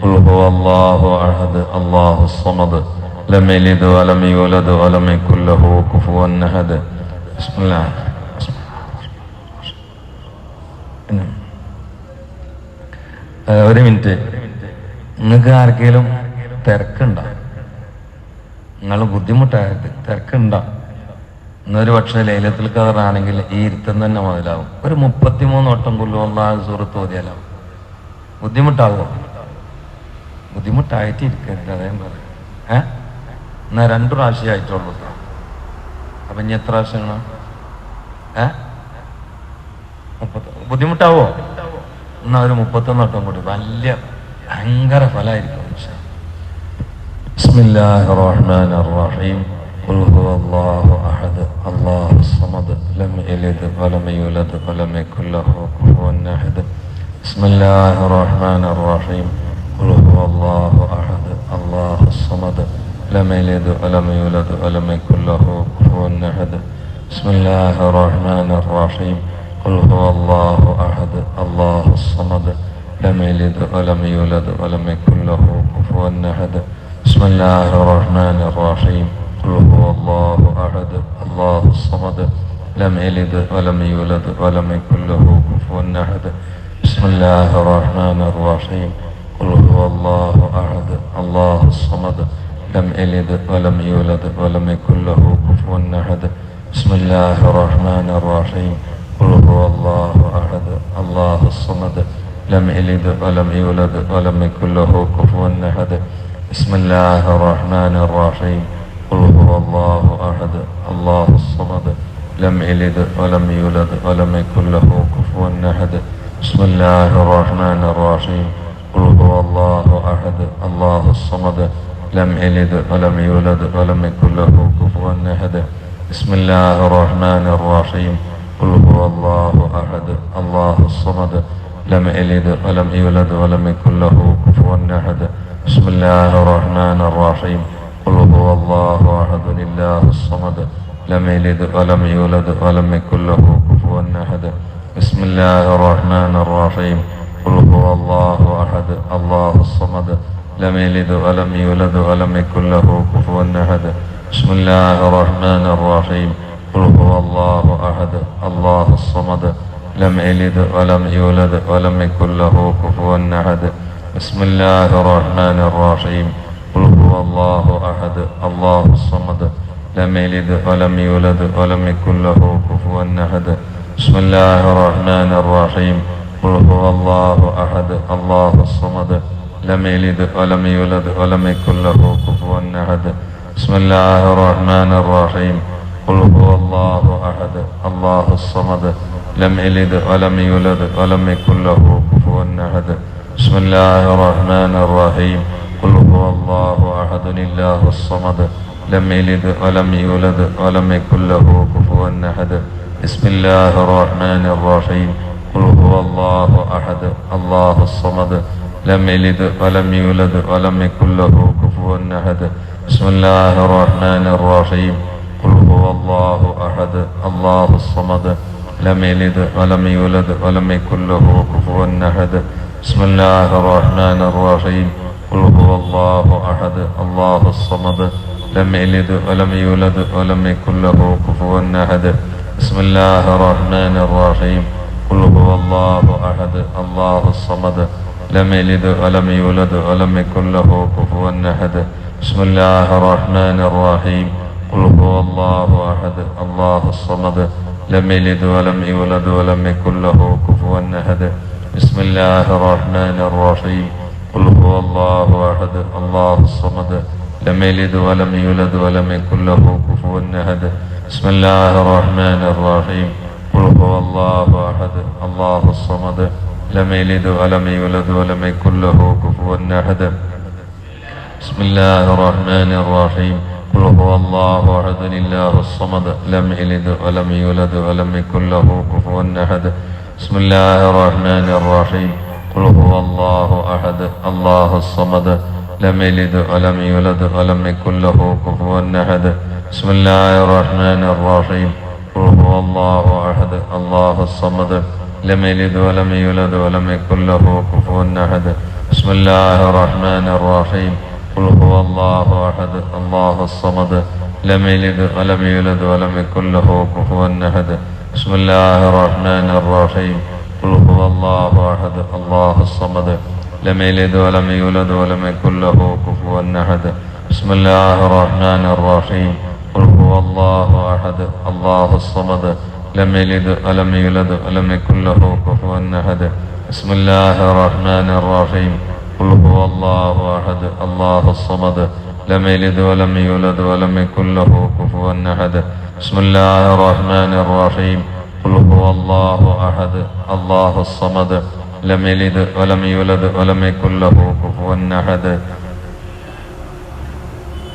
قل هو الله أحد الله الصمد لم يلد ولم يولد ولم يكن له كفوا أحد بسم الله. ഒരു മിനിറ്റ്, നിങ്ങൾക്ക് ആർക്കെങ്കിലും തിരക്കുണ്ടോ? നിങ്ങൾ ബുദ്ധിമുട്ടായത് തിരക്കുണ്ടോ? എന്നൊരു പക്ഷേ ലൈലത്തുൽ ഖദറാണെങ്കിൽ ഈ ഇരുത്തം തന്നെ മുതലാവും. ഒരു 33 വട്ടം കൊല്ലും അല്ലാഹു സൂറത്ത് ഓതിയാലാവും. ബുദ്ധിമുട്ടാവോ? ബുദ്ധിമുട്ടായിട്ട് ഇരിക്കരുത്, അതേ പറയും. എന്നാ 2 പ്രാവശ്യമായിട്ടുള്ളൂ. അപ്പൊ ഇനി എത്ര പ്രാവശ്യങ്ങളാണ്? 30. ബുദ്ധിമുട്ടാവോ? എന്നാ ഒരു 31 വട്ടം കൂടി വലിയ ഭയങ്കര ഫലമായിരിക്കും. ബിസ്മില്ലാഹിർ റഹ്മാനിർ റഹീം. ഖുൽ ഹുവല്ലാഹു അഹദ് അല്ലാഹു സ്വമദ് ലം യലിദ് വലം യൂലദ് വലം യകുൽ ലഹു കുഫുവൻ അഹദ്. ബിസ്മില്ലാഹിർ റഹ്മാനിർ റഹീം. ഖുൽ ഹുവല്ലാഹു അഹദ് അല്ലാഹു സ്വമദ് ലം യലിദ് വലം യൂലദ് വലം യകുൽ ലഹു കുഫുവൻ അഹദ്. ബിസ്മില്ലാഹിർ റഹ്മാനിർ റഹീം. ഖുൽ ഹുവല്ലാഹു അഹദ് അല്ലാഹു സ്വമദ് ലം യലിദ് വലം യൂലദ് വലം യകുൽ ലഹു കുഫുവൻ അഹദ്. ബിസ്മില്ലാഹിർ റഹ്മാനിർ റഹീം. ഖുൽ ഹുവല്ലാഹു അഹദ് അല്ലാഹു സ്വമദ് ലം യലിദ് വലം യൂലദ് വലം യകുൽ ലഹു കുഫുവൻ അഹദ്. ബിസ്മില്ലാഹിർ റഹ്മാനിർ റഹീം. ഖുൽ ഹുവല്ലാഹു അഹദ് അല്ലാഹു സ്വമദ് ലം യലിദ് വലം യൂലദ് വലം യകുൽ ലഹു കുഫുവൻ അഹദ്. ബിസ്മില്ലാഹിർ റഹ്മാനിർ റഹീം. ഖുൽ ഹുവല്ലാഹു അഹദ് അല്ലാഹു സ്വമദ് ലം യലിദ് വലം യൂലദ് വലം യകുൽ ലഹു കുഫുവൻ അഹദ്. ബിസ്മില്ലാഹിർ റഹ്മാനിർ റഹീം. ഖുൽ ഹുവല്ലാഹു അഹദ് അല്ലാഹു സ്വമദ് ലം യലിദ് വലം യൂലദ് വലം യകുൽ ലഹു കുഫുവൻ അഹദ്. ബിസ്മില്ലാഹിർ റഹ്മാനിർ റഹീം. ഖുൽ ഹുവല്ലാഹു അഹദ് അല്ലാഹു സ്വമദ് ലം യലിദ് വലം യൂലദ് വലം യകുൽ ലഹു കുഫുവൻ അഹദ്. ബിസ്മില്ലാഹിർ റഹ്മാനിർ റഹീം. ഖുൽ ഹുവല്ലാഹു അഹദ് അല്ലാഹു സ്വമദ് ലം യലിദ് വലം യൂലദ് വലം യകുൽ ലഹു കുഫുവൻ അഹദ്. ബിസ്മില്ലാഹിർ റഹ്മാനിർ റഹീം. ഖുൽ ഹുവല്ലാഹു അഹദ് അല്ലാഹു സ്വമദ് ലം യലിദ് വലം യൂലദ് വലം യകുൽ ലഹു കുഫുവൻ അഹദ്. ബിസ്മില്ലാഹിർ റഹ്മാനിർ റഹീം. ഖുൽ ഹുവല്ലാഹു അഹദ് അല്ലാഹു സ്വമദ് ലം യലിദ് വലം യൂലദ് വലം യകുൽ ലഹു കുഫുവൻ അഹദ്. ബിസ്മില്ലാഹിർ റഹ്മാനിർ റഹീം. ഖുൽ ഹുവല്ലാഹു അഹദ് അല്ലാഹു സ്വമദ് ലം യലിദ് വലം യൂലദ് വലം യകുൽ ലഹു കുഫുവൻ അഹദ്. ബിസ്മില്ലാഹിർ റഹ്മാനിർ റഹീം. ഖുൽ ഹുവല്ലാഹു അഹദ് അല്ലാഹു സ്വമദ് ലം യലിദ് വലം യൂലദ് വലം യകുൽ ലഹു കുഫുവൻ അഹദ്. ബിസ്മില്ലാഹിർ റഹ്മാനിർ റഹീം. ഖുൽ ഹുവല്ലാഹു അഹദ് അല്ലാഹു സ്വമദ് ലം യലിദ് വലം യൂലദ് വലം യകുൽ ലഹു കുഫുവൻ അഹദ്. ബിസ്മില്ലാഹിർ റഹ്മാനിർ റഹീം. ഖുൽ ഹുവല്ലാഹു അഹദ് അല്ലാഹു സ്വമദ് ലം യലിദ് വലം യൂലദ് വലം യകുൽ ലഹു കുഫുവൻ അഹദ്. ബിസ്മില്ലാഹിർ റഹ്മാനിർ റഹീം. ഖുൽ ഹുവല്ലാഹു അഹദ് അല്ലാഹു സ്വമദ് ലം യലിദ് വലം യൂലദ് വലം യകുൽ ലഹു കുഫുവൻ അഹദ്. ബിസ്മില്ലാഹിർ റഹ്മാനിർ റഹീം. ഖുൽ ഹുവല്ലാഹു അഹദ് അല്ലാഹു സ്വമദ് ലം യലിദ് വലം യൂലദ് വലം യകുൽ ലഹു കുഫുവൻ അഹദ്. ബിസ്മില്ലാഹിർ റഹ്മാനിർ റഹീം. ഖുൽ ഹുവല്ലാഹു അഹദ് അല്ലാഹു സ്വമദ് ലം യലിദ് വലം യൂലദ് വലം യകുൽ ലഹു കുഫുവൻ അഹദ്. ബിസ്മില്ലാഹിർ റഹ്മാനിർ റഹീം. ഖുൽ ഹുവല്ലാഹു അഹദ് അല്ലാഹു സ്വമദ് ലം യലിദ് വലം യൂലദ് വലം യകുൽ ലഹു കുഫുവൻ അഹദ്. ബിസ്മില്ലാഹിർ റഹ്മാനിർ റഹീം. ഖുൽ ഹുവല്ലാഹു അഹദ് അല്ലാഹു സ്വമദ് ലം യലിദ് വലം യൂലദ് വലം യകുൽ ലഹു കുഫുവൻ അഹദ്. ബിസ്മില്ലാഹിർ റഹ്മാനിർ റഹീം. ഖുൽ ഹുവല്ലാഹു അഹദ് അല്ലാഹു സ്വമദ് ലം യലിദ് വലം യൂലദ് വലം യകുൽ ലഹു കുഫുവൻ അഹദ്. ബിസ്മില്ലാഹിർ റഹ്മാനിർ റഹീം. ഖുൽ ഹുവല്ലാഹു അഹദ് അല്ലാഹു സ്വമദ് ലം യലിദ് വലം യൂലദ് വലം യകുൽ ലഹു കുഫുവൻ അഹദ്. ബിസ്മില്ലാഹിർ റഹ്മാനിർ റഹീം. ഖുൽ ഹുവല്ലാഹു അഹദ് അല്ലാഹു സ്വമദ് ലം യലിദ് വലം യൂലദ് വലം യകുൽ ലഹു കുഫുവൻ അഹദ്. ബിസ്മില്ലാഹിർ റഹ്മാനിർ റഹീം. ഖുൽ ഹുവല്ലാഹു അഹദ് അല്ലാഹു സ്വമദ് ലം യലിദ് വലം യൂലദ് വലം യകുൽ ലഹു കുഫുവൻ അഹദ്. ബിസ്മില്ലാഹിർ റഹ്മാനിർ റഹീം. ഖുൽ ഹുവല്ലാഹു അഹദ് അല്ലാഹു സ്വമദ് ലം യലിദ് വലം യൂലദ് വലം യകുൽ ലഹു കുഫുവൻ അഹദ്. ബിസ്മില്ലാഹിർ റഹ്മാനിർ റഹീം. ഖുൽ ഹുവല്ലാഹു അഹദ് അല്ലാഹു സ്വമദ് ലം യലിദ് വലം യൂലദ് വലം യകുൽ ലഹു കുഫുവൻ അഹദ്. بسم الله الرحمن الرحيم قل هو الله أحد الله الصمد لم يلد ولم يولد ولم يكن له كفوا أحد بسم الله الرحمن الرحيم قل هو الله أحد الله الصمد لم يلد ولم يولد ولم يكن له كفوا أحد بسم الله الرحمن الرحيم قل هو الله أحد الله الصمد لم يلد ولم يولد ولم يكن له كفوا أحد بسم الله الرحمن الرحيم قل هو الله أحد الله الصمد لم يلد ولم يولد ولم يكن له كفوا أحد بسم الله الرحمن الرحيم قل هو الله أحد الله الصمد لم يلد ولم يولد ولم يكن له كفوا أحد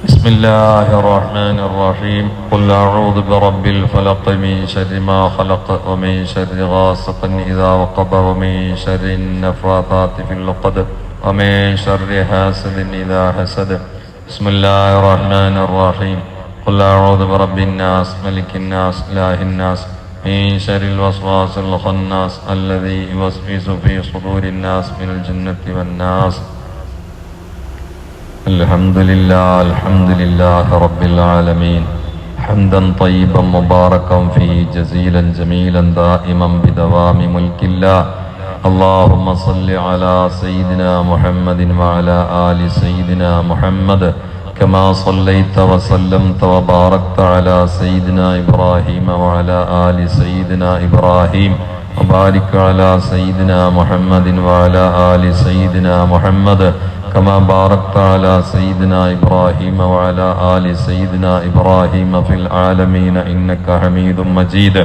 بسم الله الرحمن الرحيم قل أعوذ برب الفلق من شر ما خلق ومن شر غاسق إذا وقب ومن شر النفاثات في العقد ومن شر حاسد إذا حسد بسم الله الرحمن الرحيم قل أعوذ برب الناس ملك الناس إله الناس من شر الوسواس الخناس الذي يوسوس في صدور الناس من الجنة والناس الحمد لله رب العالمين حمدا طيبا مباركا فيه جزيلا جميلا دائما بدوام ملك الله اللهم صل على سيدنا محمد وعلى آل سيدنا محمد كما صليت وسلمت وباركت على سيدنا إبراهيم وعلى آل سيدنا إبراهيم وبارك على سيدنا محمد وعلى آل سيدنا محمد كما باركت على سيدنا إبراهيم وعلى آل سيدنا إبراهيم في العالمين إنك حميد مجيد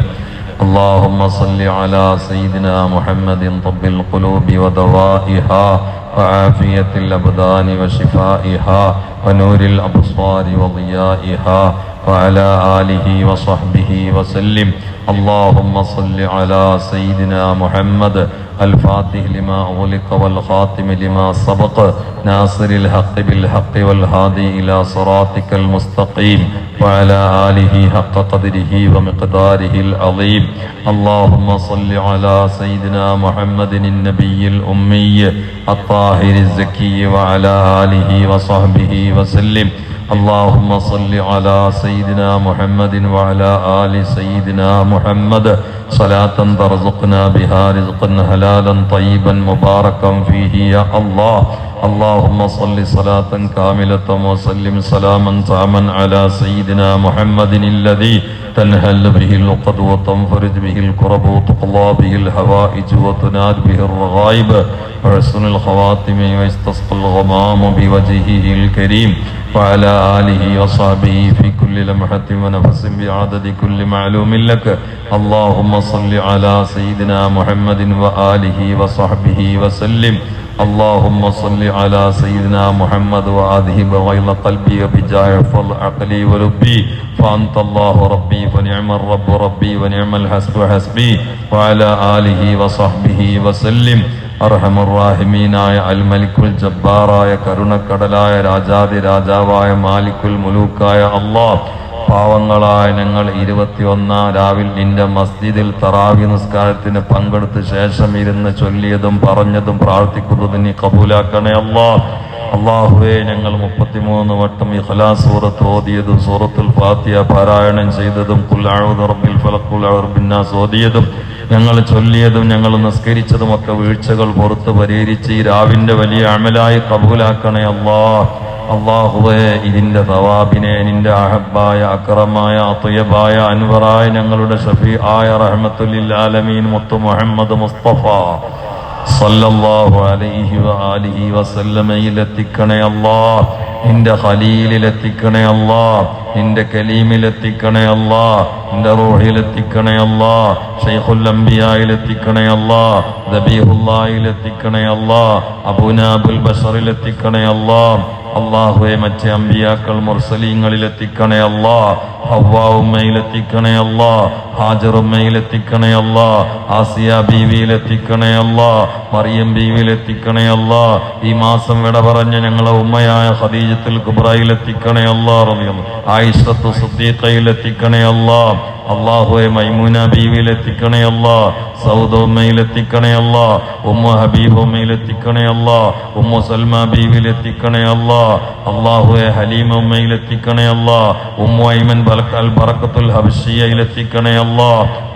اللهم صل على سيدنا محمد طب القلوب ودوائها وعافية الأبدان وشفائها ونور الأبصار وضيائها وعلى آله وصحبه وسلم اللهم صل على سيدنا محمد الفاتح لما أغلق والخاتم لما سبق ناصر الحق بالحق والهادي إلى صراطك المستقيم وعلى آله حق قدره ومقداره العظيم اللهم صل على سيدنا محمد النبي الأمي الطاهر الزكي وعلى آله وصحبه وسلم اللهم صل على سيدنا محمد وعلى آل سيدنا محمد صلاة ترزقنا بها رزقا حلالا طيبا مباركا فيه يا الله اللهم صل صلاة كاملة وسلم سلاما تاما على سيدنا محمد الذي تنهل به العقد وتنفرج به الكرب وتقضى به الحوائج وتنال به الرغائب وحسن الخواتم ويستسقى الغمام بوجهه الكريم وعلى آله وصحبه في كل لمحة ونفس بعدد كل معلوم لك اللهم صل على سيدنا محمد وآله وصحبه وسلم اللهم صل على سيدنا محمد وأذهب غيظ قلبي بجاه فضل عقلي ولبي فأنت الله ربي فنعم الرب ربي ونعم الحسب حسبي وعلى آله وصحبه وسلم അർഹമുർറാഹിമീനായ അൽ മലിക്കുൽ ജബ്ബാറായ കരുണക്കടലായ രാജാതി രാജാവായ മാലിക്കുൽ മുലൂക്കായ അല്ലാഹ് പാവങ്ങളായ ഞങ്ങൾ 21 രാവിൽ നിന്റെ മസ്ജിദിൽ തറാവി നിസ്കാരത്തിന് പങ്കെടുത്ത ശേഷം ഇരുന്ന് ചൊല്ലിയതും പറഞ്ഞതും പ്രാർത്ഥിക്കുന്നതും നീ കബൂലാക്കണേ അല്ലാഹ് അല്ലാഹുവേ ഞങ്ങൾ 33 വട്ടം ഇഖ്ലാസ് സൂറത്ത് ഓതിയതും സൂറത്തുൽ ഫാത്തിഹ പാരായണം ചെയ്തതും ഖുൽ അഊദു ബിറബ്ബിൽ ഫലഖ് ഖുൽ അഊദു ബിന്നാസ് ഓതിയതും ഞങ്ങൾ ചൊല്ലിയതും ഞങ്ങൾ നിസ്കരിച്ചതും ഒക്കെ വീഴ്ചകൾ പുറത്ത് പരിഹരിച്ച് ഈ രാവിന്റെ വലിയ അമലായി കബൂലാക്കണേ അല്ലാഹ് അല്ലാഹുവേ ഇതിന്റെ തവാബിനെ നിന്റെ അഹബ്ബായ അക്രമായ അത്വയബായ അൻവറായ ഞങ്ങളുടെ ഷഫീആയ റഹ്മത്തുൽ ലിൽ ആലമീൻ മുത്തു മുഹമ്മദ് മുസ്തഫ സല്ലല്ലാഹു അലൈഹി വആലിഹി വസല്ലമയിലെത്തിക്കണേ അല്ലാഹ് നിന്റെ ഖലീലിലെത്തിക്കണേ അല്ലാഹ് നിന്റെ കലീമിലെത്തിക്കണേ അല്ലാഹ് നിന്റെ റൂഹിലെത്തിക്കണേ അല്ലാഹ് ശൈഖുൽ അംബിയായിലെത്തിക്കണേ അല്ലാഹ് ദബീഹുല്ലാഹിലെത്തിക്കണേ അല്ലാഹ് അബൂനാബുൽ ബശറിലെത്തിക്കണേ അല്ലാഹ് അല്ലാഹുവേ മറ്റേ അമ്പിയാക്കൾ മുർസലീങ്ങളിലെത്തിക്കണേ അല്ലാഹ് ഹവ്വാ ഉമ്മയിലെത്തിക്കണേ അല്ലാഹ് ഹാജർ ഉമ്മയിലെത്തിക്കണേ അല്ലാഹ് ആസിയ ബീവിയിലെത്തിക്കണേ അല്ലാഹ് മറിയം ബീവിയിലെത്തിക്കണേ അല്ലാഹ് ഈ മാസം വിട പറഞ്ഞ ഞങ്ങളെ ഉമ്മയായ ഖദീജത്തുൽ കുബ്രയിലെത്തിക്കണേ അല്ലാഹ് റളിയല്ലാഹു ആയിഷത്തു സിദ്ദീഖയിലെത്തിക്കണേ അല്ലാഹ് അല്ലാഹുവേ മൈമൂന ബീവിയിലെത്തിക്കണേ അല്ലാഹ് സൗദ ഉമ്മയിലെത്തിക്കണേ അല്ലാ, ഉമ്മു ഹബീബ് ഉമ്മയിലെത്തിക്കണേ അല്ലാ, ഉമ്മു സൽമ ബീവിയിലെത്തിക്കണേ അല്ലാ, അല്ലാഹുവെ ഹലീമ ഉമ്മയിലെത്തിക്കണേ അല്ലാ, ഉമ്മു ഐമൻ അൽ ബറക്കത്തുൽ ഹബശിയയിലെത്തിക്കണേ അല്ലാ,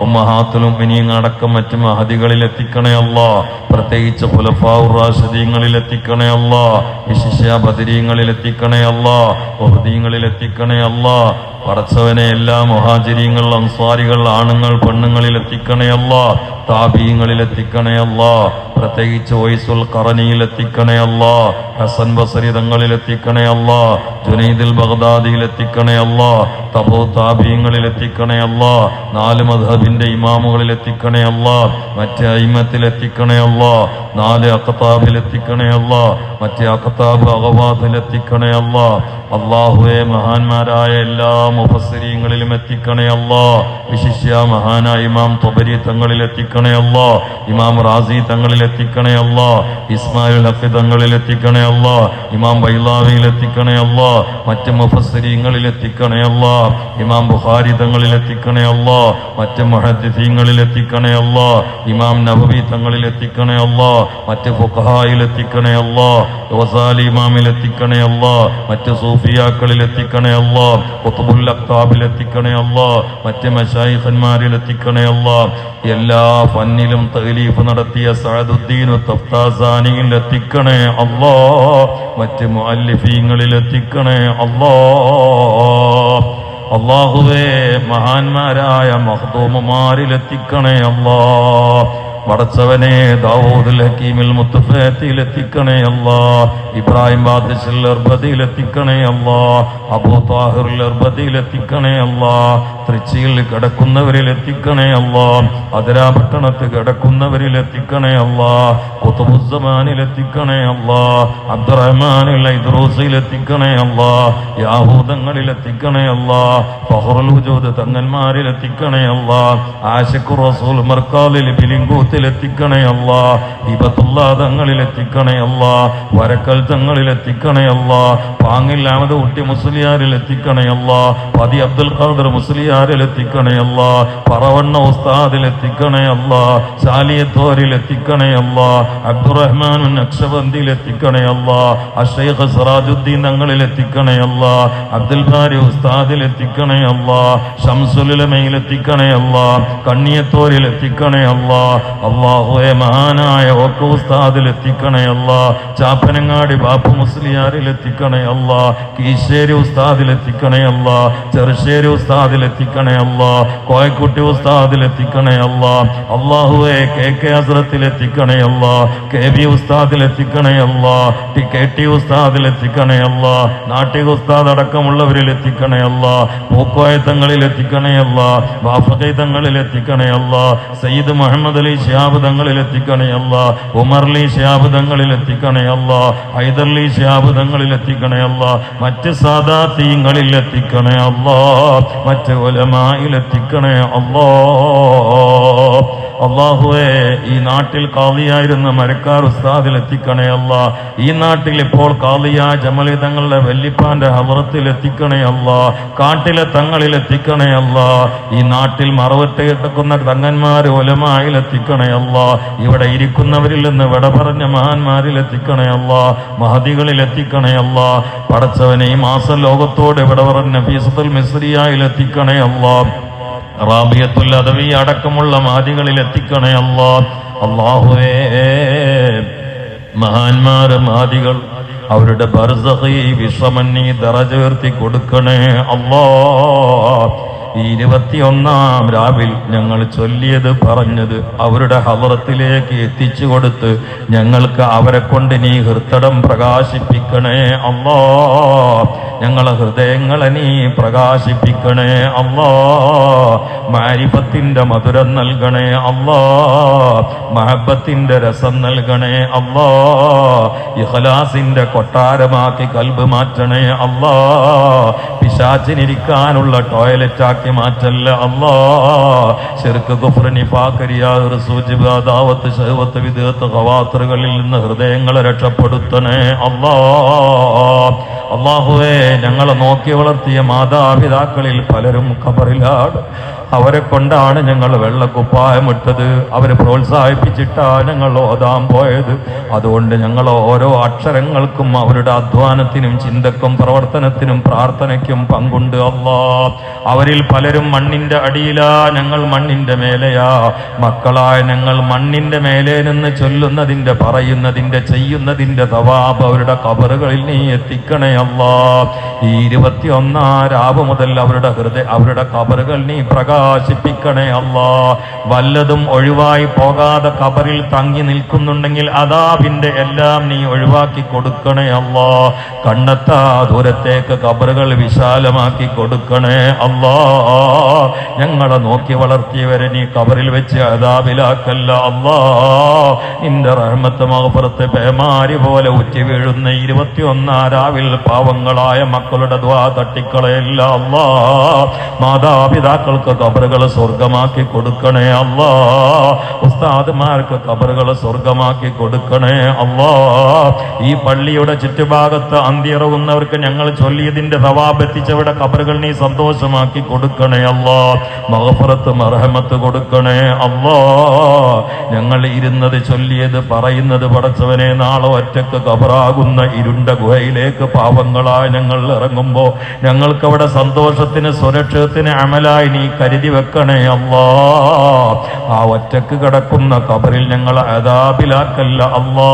ഉമ്മഹാത്തുൽ മുഅ്മിനീൻ അടക്കം മറ്റു മഹദികളിലെത്തിക്കണേ അല്ലാ, പ്രത്യേകിച്ച് ഖുലഫാഉർ റാഷിദീങ്ങളിലെത്തിക്കണേ അല്ലാ, വിശിഷ്യ ബദരീങ്ങളിലെത്തിക്കണേ അല്ലാ, ഉഹദീങ്ങളിലെത്തിക്കണേ അല്ലാ. പടച്ചവനെ എല്ലാ മുഹാജിരീങ്ങൾ അൻസ്വാരികൾ ആണുങ്ങൾ പെണ്ണുങ്ങളിൽ എത്തിക്കണേ അല്ലാ, താബീങ്ങളിൽ എത്തിക്കണേ അല്ലാ, പ്രത്യേകിച്ച് വൈസുൽ ഖറനിയിൽ എത്തിക്കണേ അല്ലാ, ഹസൻ ബസരി തങ്ങളിൽ എത്തിക്കണേ അല്ലാ, ജുനൈദുൽ ബഗ്ദാദിയിൽ എത്തിക്കണേ അല്ലാ, തബൂ താബീങ്ങളിൽ എത്തിക്കണേ അല്ലാ, 4 മദ്ഹബിന്റെ ഇമാമുകളിൽ എത്തിക്കണേ അല്ലാ, മറ്റേ അയിമത്തിൽ എത്തിക്കണേ അല്ലാ, 4 അഖ്താബിൽ എത്തിക്കണേ അല്ലാ, മറ്റേ അഖ്താബ് അഗവാദിൽ എത്തിക്കണേ അല്ലാ. അല്ലാഹുവേ മഹാന്മാരായ എല്ലാ മുഫസ്സിരീങ്ങളിലും എത്തിക്കണേ അല്ലാ, വിശിഷ്യ മഹാനായ ഇമാം തൊബരി തങ്ങളിൽ എത്തിക്കണേ അല്ലാ, ഇമാം റാസി തങ്ങളിൽ എത്തിക്കണേ അല്ലാ, ഇസ്മായിൽ ഹഖ് തങ്ങളിൽ എത്തിക്കണേ അല്ലാ, ഇമാം ബൈലാവിയിൽ എത്തിക്കണേ അല്ലാ, മറ്റ് മുഫസ്സിരീങ്ങളിൽ എത്തിക്കണേ അല്ലാ, ഇമാം ബുഖാരി തങ്ങളിൽ എത്തിക്കണേ അല്ലാ, മറ്റ് മുഹദ്ദിസീങ്ങളിൽ എത്തിക്കണേ അല്ലാ, ഇമാം നബവി തങ്ങളിൽ എത്തിക്കണേ അല്ലാ, മറ്റ് ഫുഖഹായിൽ എത്തിക്കണേ അല്ലാ, ഗസാലി ഇമാമിൽ എത്തിക്കണേ അല്ലാ, മറ്റ് സൂഫിയാക്കളിൽ എത്തിക്കണേ അല്ലാ, ഖുത്ബുൽ അഖ്താബിൽ എത്തിക്കണേ അല്ലാ, മറ്റ് മശായിഖന്മാരിൽ എത്തിക്കണേ അല്ലാ. എല്ലാ ഫന്നിലും തഗ്ലീഫ് നടത്തിയ സഅദുദ്ദീൻ തഫ്താസാനിയിൽ എത്തിക്കണേ അല്ലാ, മറ്റ് മുഅല്ലിഫീങ്ങളിൽ എത്തിക്കണേ അല്ലാ. അല്ലാഹുവേ മഹാന്മാരായ മഖ്ദൂമുമാരിൽ എത്തിക്കണേ അല്ലാ. പടച്ചവനെ ദാവൂദുൽ ഹക്കീമിൽ മുത്തഫത്തിൽ എത്തിക്കണേ അല്ലാ, ഇബ്രാഹിം ബാദിഷിൽ അർബദിയിൽ എത്തിക്കണേ അല്ലാ, അബൂ താഹിറിൽ അർബദിയിൽ എത്തിക്കണേ അല്ലാ, തൃച്ചിയിൽ കിടക്കുന്നവരിൽ എത്തിക്കണേ അല്ലാ, അതിരാപട്ടണത്ത് കിടക്കുന്നവരിൽ എത്തിക്കണേ അല്ലാ, ഖുതുബുസ്സമാനിൽ എത്തിക്കണേ അല്ലാ, അബ്ദുറഹ്മാനിൽ ഇദ്റൂസിൽ എത്തിക്കണേ അല്ലാ, യാഹൂദങ്ങളിൽ എത്തിക്കണേ അല്ലാ, ഫഖറുൽ വജൂദ് തങ്ങന്മാരിൽ എത്തിക്കണേ അല്ലാ, ആശിഖുർ റസൂൽ മർക്കാലിൽ ബിലിംഗൂത്ത് എത്തിക്കണേ അല്ലാ, ഹിബത്തുല്ലാ തങ്ങളിൽ എത്തിക്കണേ അല്ലാ, വരക്കൽ തങ്ങളിൽ എത്തിക്കണേ അല്ലാ, പാങ്ങിൽ അഹമ്മദ് കുട്ടി മുസ്ലിയാരിൽ എത്തിക്കണേ അല്ലാ, പതി അബ്ദുൽ ഖാദർ മുസ്ലിയാരിൽ എത്തിക്കണേ അല്ലാ, പറവണ്ണ ഉസ്താദിൽ എത്തിക്കണേ അല്ലാ, ശാലിയത്തോരിൽ എത്തിക്കണേ അല്ലാ, അബ്ദുറഹ്മാൻ നക്ഷബന്ദിയിൽ എത്തിക്കണേ അല്ലാ, അഷൈഖ് സിറാജുദ്ദീൻ തങ്ങളിൽ എത്തിക്കണേ അല്ലാ, അബ്ദുൽ ബാരി ഉസ്താദിൽ എത്തിക്കണേ അല്ലാ, ശംസുൽ ഉലമയിൽ എത്തിക്കണേ അല്ലാ, കണ്ണിയത്തോരിൽ എത്തിക്കണേ അല്ലാ. അല്ലാഹുവേ മഹാനായ ഓക്കു ഉസ്താദിൽ എത്തിക്കണേ അല്ലാ, ചാപ്പനങ്ങാടി ബാപ്പു മുസ്ലിയാരിൽ എത്തിക്കണേ അല്ലാ, കീശ്ശേരി ഉസ്താദിൽ എത്തിക്കണേ അല്ലാ, ചെറുശ്ശേരി ഉസ്താദിൽ എത്തിക്കണേ അല്ലാ, കോയക്കുട്ടി ഉസ്താദിൽ എത്തിക്കണേ അല്ലാ. അല്ലാഹുവേ കെ ഹസ്രത്തിൽ എത്തിക്കണേ അല്ലാ, കെ ഉസ്താദിൽ എത്തിക്കണേ അല്ലാ, ടി ഉസ്താദിൽ എത്തിക്കണേ അല്ലാ, നാട്ടിക ഉസ്താദ് അടക്കമുള്ളവരിൽ എത്തിക്കണേ അല്ലാ, പൂക്കോയത്തങ്ങളിൽ എത്തിക്കണേ അല്ലാ, ബാഫഖൈതങ്ങളിൽ എത്തിക്കണേ അല്ലാ, സയ്യിദ് മുഹമ്മദ് അലി ശിഹാബ് തങ്ങളിൽ എത്തിക്കണേ അല്ലാ, ഉമർലി ശിഹാബ് തങ്ങളിൽ എത്തിക്കണേ അല്ലാ, ഹൈദർലി ശിഹാബ് തങ്ങളിൽ എത്തിക്കണേ അല്ലാ, മറ്റ് സാദാത്തീങ്ങളിൽ എത്തിക്കണേ അല്ലാ, മറ്റ് ഉലമായിൽ എത്തിക്കണേ അല്ലാ. അല്ലാഹുവേ ഈ നാട്ടിൽ ഖാദിയായിരുന്ന മരക്കാർ ഉസ്താദിൽ എത്തിക്കണേ അല്ലാ, ഈ നാട്ടിൽ ഇപ്പോൾ ഖാദിയ ജമലി തങ്ങളുടെ വല്ലിപ്പാന്റെ ഹളറത്തിൽ എത്തിക്കണേ അല്ലാ, കാട്ടിലെ തങ്ങളിൽ എത്തിക്കണേ അല്ലാ, ഈ നാട്ടിൽ മറവറ്റ് കിടക്കുന്ന തങ്ങന്മാർ ഉലമായിൽ എത്തിക്കണേ അല്ലാ, ഇവിടെ ഇരിക്കുന്നവരിൽ നിന്ന് വിട പറഞ്ഞ മഹാന്മാരിൽ എത്തിക്കണേ അല്ലാ, മഹദികളിൽ എത്തിക്കണേ അല്ലാ. പടച്ചവനെ ഈ മാസം ലോകത്തോട് വിട പറഞ്ഞ ഫീസത്തുൽ മിസ്രിയയിൽ എത്തിക്കണേ അല്ലാ, റാബിയത്തുൽ അദവി അടക്കമുള്ള മാദികളിൽ എത്തിക്കണേ അല്ലാ. അല്ലാഹുവേ മഹാന്മാര് മാദികൾ അവരുടെ ബർസഖി വിശ്വമന്നി ദറജ ഉയർത്തി കൊടുക്കണേ അല്ലാ. ഈ 21-ാം രാവിൽ ഞങ്ങൾ ചൊല്ലിയത് പറഞ്ഞത് അവരുടെ ഹളറത്തിലേക്ക് എത്തിച്ചു കൊടുത്ത് ഞങ്ങൾക്ക് അവരെ കൊണ്ട് നീ ഹൃദയം പ്രകാശിപ്പിക്കണേ അല്ലാ. ഞങ്ങളെ ഹൃദയങ്ങളെ നീ പ്രകാശിപ്പിക്കണേ അല്ലാ. മാരിഫത്തിന്റെ മധുരം നൽകണേ അല്ലാ, മഹബത്തിന്റെ രസം നൽകണേ അല്ലാ, ഇഖ്ലാസിന്റെ കൊട്ടാരമാക്കി കൽബ് മാറ്റണേ അല്ലാ, പിശാചിനിരിക്കാനുള്ള ടോയ്ലറ്റാക്കി മാറ്റല്ല അല്ലാ. ശിർക്ക് കുഫ്ർ നിഫാഖ് റിയാ സൂജിബ ദാവത്ത് ശഹവത്ത് വിദഅത്ത് ഖവാത്റുകളിൽ നിന്ന് ഹൃദയങ്ങളെ രക്ഷപ്പെടുത്തണേ അല്ലാ. അല്ലാഹുവേ ഞങ്ങളെ നോക്കി വളർത്തിയ മാതാപിതാക്കളിൽ പലരും ഖബറിലാണ്. അവരെ കൊണ്ടാണ് ഞങ്ങൾ വെള്ളക്കുപ്പായമിട്ടത്, അവരെ പ്രോത്സാഹിപ്പിച്ചിട്ടാ ഞങ്ങൾ ഓതാൻ പോയത്. അതുകൊണ്ട് ഞങ്ങൾ ഓരോ അക്ഷരങ്ങൾക്കും അവരുടെ അധ്വാനത്തിനും ചിന്തക്കും പ്രവർത്തനത്തിനും പ്രാർത്ഥനയ്ക്കും പങ്കുണ്ട് അല്ലാ. അവരിൽ പലരും മണ്ണിന്റെ അടിയിലാ, ഞങ്ങൾ മണ്ണിന്റെ മേലെയാ. മക്കളായ ഞങ്ങൾ മണ്ണിന്റെ മേലെ നിന്ന് ചൊല്ലുന്നതിന്റെ, പറയുന്നതിന്റെ, ചെയ്യുന്നതിന്റെ തവാബ് അവരുടെ ഖബറുകളിൽ നീ എത്തിക്കണേ അല്ലാ. ഈ 21 രാവ് മുതൽ അവരുടെ ഖബറുകൾ നീ പ്രകാശിപ്പിക്കണേ അല്ലാ. വല്ലതും ഒഴിവായി പോകാതെ ഖബറിൽ തങ്ങി നിൽക്കുന്നുണ്ടെങ്കിൽ അദാബിന്റെ എല്ലാം നീ ഒഴിവാക്കി കൊടുക്കണേ അല്ലാ. കണ്ണെത്താ ദൂരത്തേക്ക് ഖബറുകൾ വിശാലമാക്കി കൊടുക്കണേ അല്ലാ. ഞങ്ങളെ നോക്കി വളർത്തിയവരെ നീ ഖബറിൽ വെച്ച് അദാബിലാക്കല്ല അല്ലാ. നിന്റെ റഹ്മത്ത് മഗ്ഫിറത്ത് പേമാരി പോലെ ഉറ്റി വീഴുന്ന 21 രാവിൽ പാവങ്ങളായ മക്കളുടെ ദുആ തട്ടിക്കളയല്ല അല്ലാ. മാതാപിതാക്കൾക്ക് ഖബറുകൾ സ്വർഗമാക്കി കൊടുക്കണേ അല്ലാ. ഉസ്താദ്മാർക്ക് ഖബറുകൾ സ്വർഗമാക്കി കൊടുക്കണേ അല്ലാ. ഈ പള്ളിയുടെ ചുറ്റുഭാഗത്ത് അന്തിയിറങ്ങുന്നവർക്ക് ഞങ്ങൾ ചൊല്ലിയതിന്റെ സവാബ് എത്തിച്ചവരുടെ ഖബറുകൾ നീ സന്തോഷമാക്കി കൊടുക്കണേ അല്ലാ. മഗ്ഫിറത്ത് മർഹമത്ത് കൊടുക്കണേ അല്ലാ. ഞങ്ങൾ ഇരുന്നത്, ചൊല്ലിയത്, പറയുന്നത് പടച്ചവനെ നാളെ ഒറ്റക്ക് ഖബറാകുന്ന ഇരുണ്ട ഗുഹയിലേക്ക് പാവങ്ങളായി ഞങ്ങൾ ഇറങ്ങുമ്പോ ഞങ്ങൾക്ക് അവിടെ സന്തോഷത്തിന്, സുരക്ഷത്തിന് അമലായി നീ കരുതി വെക്കണേ അല്ലാ. ആ ഒറ്റക്ക് കിടക്കുന്ന ഖബറിൽ ഞങ്ങൾ അദാബിലാക്കല്ല അല്ലാ.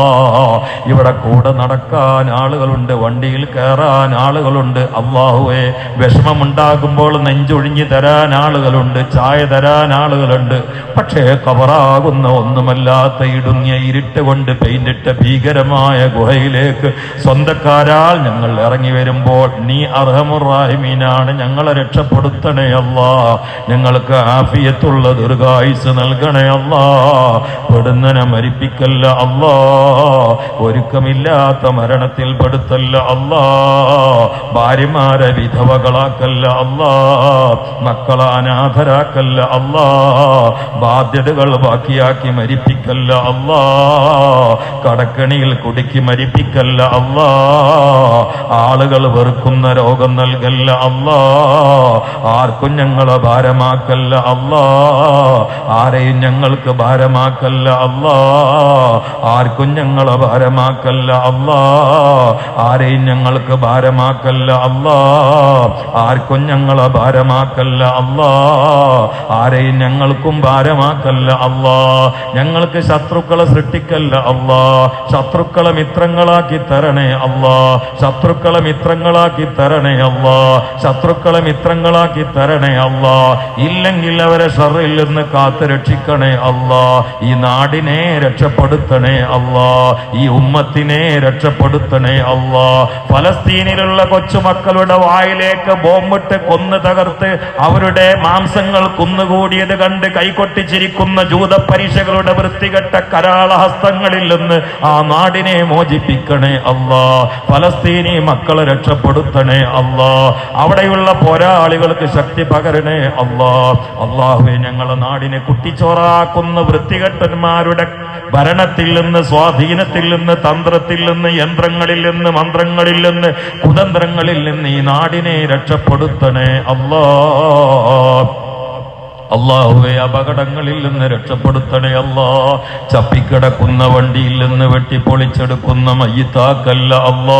ഇവിടെ കൂടെ നടക്കാൻ ആളുകളുണ്ട്, വണ്ടിയിൽ കയറാൻ ആളുകളുണ്ട് അല്ലാഹുവേ. വിഷമമുണ്ടാകുമ്പോൾ നെഞ്ചൊഴിഞ്ഞു തരാൻ ആളുകളുണ്ട്, ചായ തരാൻ ആളുകളുണ്ട്. പക്ഷേ ഖബറാകുന്ന ഒന്നുമല്ലാത്ത ഇടുങ്ങിയ ഇരുട്ട് കൊണ്ട് പെയിന്റിട്ട ഭീകരമായ ഗുഹയിലേക്ക് സ്വന്തക്കാരാൽ ഞങ്ങൾ ഇറങ്ങി വരുമ്പോൾ നീ അർഹമുർ റഹീമീനാണ്, ഞങ്ങളെ രക്ഷപ്പെടുത്തണേ അല്ലാ. ഞങ്ങൾക്ക് ആഫിയത്തുള്ള ദീർഘായുസ് നൽകണേ അല്ലാ. പെടുന്നനെ മരിപ്പിക്കല്ല അല്ലാ. ഒരുക്കമില്ലാത്ത മരണത്തിൽ പെടുത്തല്ല അല്ലാ. ഭാര്യമാരെ വിധവകളാക്കല്ല അല്ലാ. മക്കളെ അനാഥരാക്കല്ല അല്ലാ. ബാധ്യതകൾ ബാക്കിയാക്കി മരിപ്പിക്കല്ല അല്ലാ. കടക്കണിയിൽ കുടുക്കി മരിപ്പിക്കല്ല അല്ലാ. ആളുകൾ വെറുക്കുന്ന രോഗം നൽകല്ല അല്ലാ. ആർക്കും ഞങ്ങളെ ഭാരമാക്കല്ല അല്ലാ. ആരെയും ഞങ്ങൾക്ക് ഭാരമാക്കല്ല അല്ലാ. ആർക്കും ഞങ്ങളെ ഭാരമാക്കല്ല അല്ലാ. ആരെയും ഞങ്ങൾക്ക് ഭാരമാക്കല്ല അല്ലാ. ആർക്കും ഞങ്ങളെ ഭാരമാക്കല്ല അല്ലാ. ആരെയും ഞങ്ങൾക്കും ഭാരമാക്കല്ല അല്ലാ. ഞങ്ങൾക്ക് ശത്രുക്കളെ സൃഷ്ടിക്കല്ല അല്ലാ. ശത്രുക്കളെ മിത്രങ്ങളാക്കി തരണേ അല്ലാ. ശത്രുക്കളെ മിത്രങ്ങളാക്കി തരണേ അല്ലാ. ശത്രുക്കളെ മിത്രങ്ങളാക്കി തരണേ അല്ലാ. ഇല്ലെങ്കിൽ അവരെ ഷർറിൽ നിന്ന് കാത്തു രക്ഷിക്കണേ അല്ലാ. ഈ നാടിനെ രക്ഷപ്പെടുത്തണേ അല്ലാ. ഈ ഉമ്മത്തിനെ രക്ഷപ്പെടുത്തണേ അല്ലാ. ഫലസ്തീനിലുള്ള കൊച്ചുമക്കളുടെ വായിലേക്ക് ബോംബിട്ട് കൊന്നു തകർത്ത് അവരുടെ മാംസങ്ങൾ കുന്നുകൂടിയത് കണ്ട് കൈകൊട്ടിച്ചിരിക്കുന്ന ജൂത പരീക്ഷകളുടെ വൃത്തികെട്ട കരാളഹസ്തങ്ങളിൽ നിന്ന് ആ നാടിനെ മോചിപ്പിക്കണേ അല്ലാ. ഫലസ്തീനി മക്കളെ രക്ഷപ്പെടുത്തണേ അല്ലാ. അവിടെയുള്ള പോരാളികൾക്ക് ശക്തി പകരണേ അല്ലാ. അല്ലാഹുവേ, ഞങ്ങളെ നാടിനെ കുട്ടിച്ചോറാക്കുന്ന വൃത്തികെട്ടന്മാരുടെ ഭരണത്തിൽ നിന്ന്, സ്വാധീനത്തിൽ നിന്ന്, തന്ത്രത്തിൽ നിന്ന്, യന്ത്രങ്ങളിൽ നിന്ന്, മന്ത്രങ്ങളിൽ നിന്ന്, കുതന്ത്രങ്ങളിൽ നിന്ന് ഈ നാടിനെ രക്ഷപ്പെടുത്തണേ അല്ലാ. അല്ലാഹുവേ, അപകടങ്ങളിൽ നിന്ന് രക്ഷപ്പെടുത്തണേ അല്ലാ. ചപ്പിക്കിടക്കുന്ന വണ്ടിയിൽ നിന്ന് വെട്ടിപ്പൊളിച്ചെടുക്കുന്ന മയ്യിത്താക്കല്ല അല്ലാ.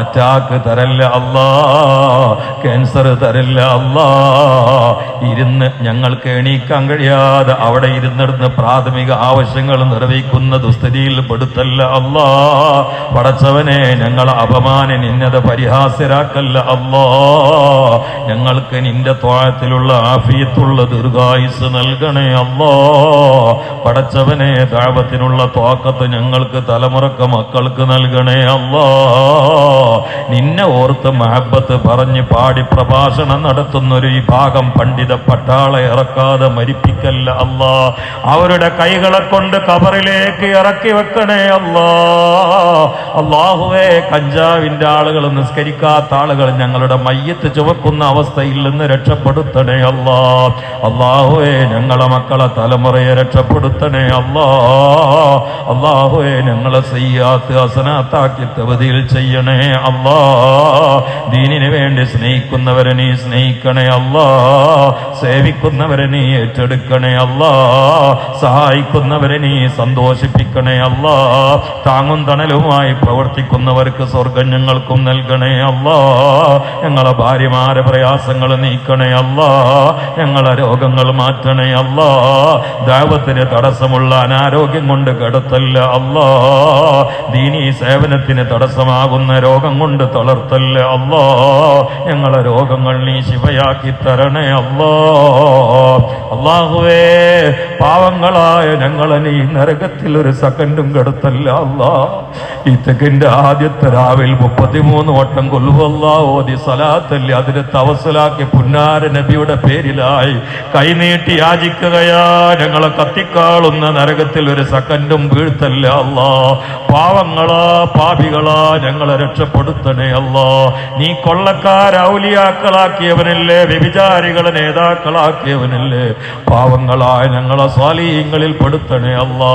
അറ്റാക്ക് തരല്ല അല്ലാ. ക്യാൻസർ തരല്ല അല്ലാ. ഇരുന്ന് ഞങ്ങൾക്ക് എണീക്കാൻ കഴിയാതെ അവിടെ ഇരുന്നിരുന്ന് പ്രാഥമിക ആവശ്യങ്ങൾ നിർവഹിക്കുന്ന ദുസ്ഥിതിയിൽ പെടുത്തല്ല അല്ലാ. പടച്ചവനെ, ഞങ്ങളെ അപമാനം നിന്നത് പരിഹാസ്യരാക്കല്ല അല്ലാ. ഞങ്ങൾക്ക് നിന്റെ ത്വാഅത്തിലുള്ള ആഫിയത്തുള്ള ദീർഘായുസ് നൽകണേ അല്ലാ. പടച്ചവനെ, ദഅവത്തിനുള്ള ത്വാഖത്ത് ഞങ്ങൾക്ക് തലമുറക്ക് മക്കൾക്ക് നൽകണേ അല്ലാ. നിന്നെ ഓർത്ത് മഹബത്ത് പറഞ്ഞ് പാടി പ്രഭാഷണം നടത്തുന്നൊരു വിഭാഗം പണ്ഡിത പട്ടാളെ ഇറക്കാതെ മരിപ്പിക്കല്ല അല്ലാ. അവരുടെ കൈകളെ കൊണ്ട് ഖബറിലേക്ക് ഇറക്കി വെക്കണേ അല്ലാ. അല്ലാഹുവേ, കഞ്ചാവിന്റെ ആളുകൾ, നിസ്കരിക്കാത്ത ആളുകൾ ഞങ്ങളുടെ മയ്യത്ത് ചുവക്കുന്ന അവസ്ഥയിൽ നിന്ന് രക്ഷപ്പെടുത്തണേ അല്ലാ. അല്ലാഹുവേ, ഞങ്ങളെ മക്കളെ തലമുറയെ രക്ഷപ്പെടുത്തണേ അല്ലാ. അല്ലാഹുവേ ഞങ്ങളെ സയ്യാത്ത് ഹസനാത്താക്കി തബ്ദീൽ ചെയ്യണേ അല്ലാ. ദീനിന് വേണ്ടി സ്നേഹിക്കുന്നവരെ നീ സ്നേഹിക്കണേ അല്ലാ. സേവിക്കുന്നവരെ നീ ഏറ്റെടുക്കണേ അല്ലാ. സഹായിക്കുന്നവരെ നീ സന്തോഷിപ്പിക്കണേ അല്ലാ. താങ്ങും തണലുമായി പ്രവർത്തിക്കുന്നവർക്ക് സ്വർഗം ഞങ്ങൾക്കും നൽകണേ അല്ലാ. ഞങ്ങളെ ഭാര്യമാരെ പ്രയാസങ്ങൾ നീക്കണേ അല്ലാ. ഞങ്ങളെ രോഗങ്ങൾ മാറ്റണേ അല്ലാ. ദഅവത്തിന് തടസ്സമുള്ള അനാരോഗ്യം കൊണ്ട് കടത്തല്ല അല്ലാ. ദീനീ സേവനത്തിന് തടസ്സമാകുന്ന രോഗം കൊണ്ട് തളർത്തല്ല അല്ലാ. ഞങ്ങളെ രോഗങ്ങൾ നീ ശിവയാക്കി തരണേ അല്ലാ. അല്ലാഹുവേ, പാവങ്ങളായ ഞങ്ങളെ നീ നരകത്തിൽ ഒരു സെക്കൻഡും കടത്തല്ല അല്ലാ. ഈ തെക്കിന്റെ ആദ്യത്തെ രാവിൽ 33 വട്ടം കൊല്ലുവല്ലാഹ് ഓതി സലാത്തല്ലേ അതിനെ തവസ്സുലാക്കി പുന്നാര നബിയുടെ പേരിലായി കൈനീട്ടി യാചിക്കുകയാ. ഞങ്ങളെ കത്തിക്കാളുന്ന നരകത്തിൽ ഒരു സെക്കൻഡും വീഴ്ത്തല്ല അല്ലാ. പാവങ്ങളാ പാപികളാ ഞങ്ങളെ രക്ഷപ്പെടുത്തണേ അല്ലാ. നീ കൊള്ളക്കാരൗലിയാക്കളാക്കിയവനല്ലേ, വ്യഭിചാരികളെ നേതാക്കളാക്കിയവനല്ലേ. പാവങ്ങളായ ഞങ്ങളെ സ്വാലിഹീങ്ങളിൽ പെടുത്തണേ അല്ലാ.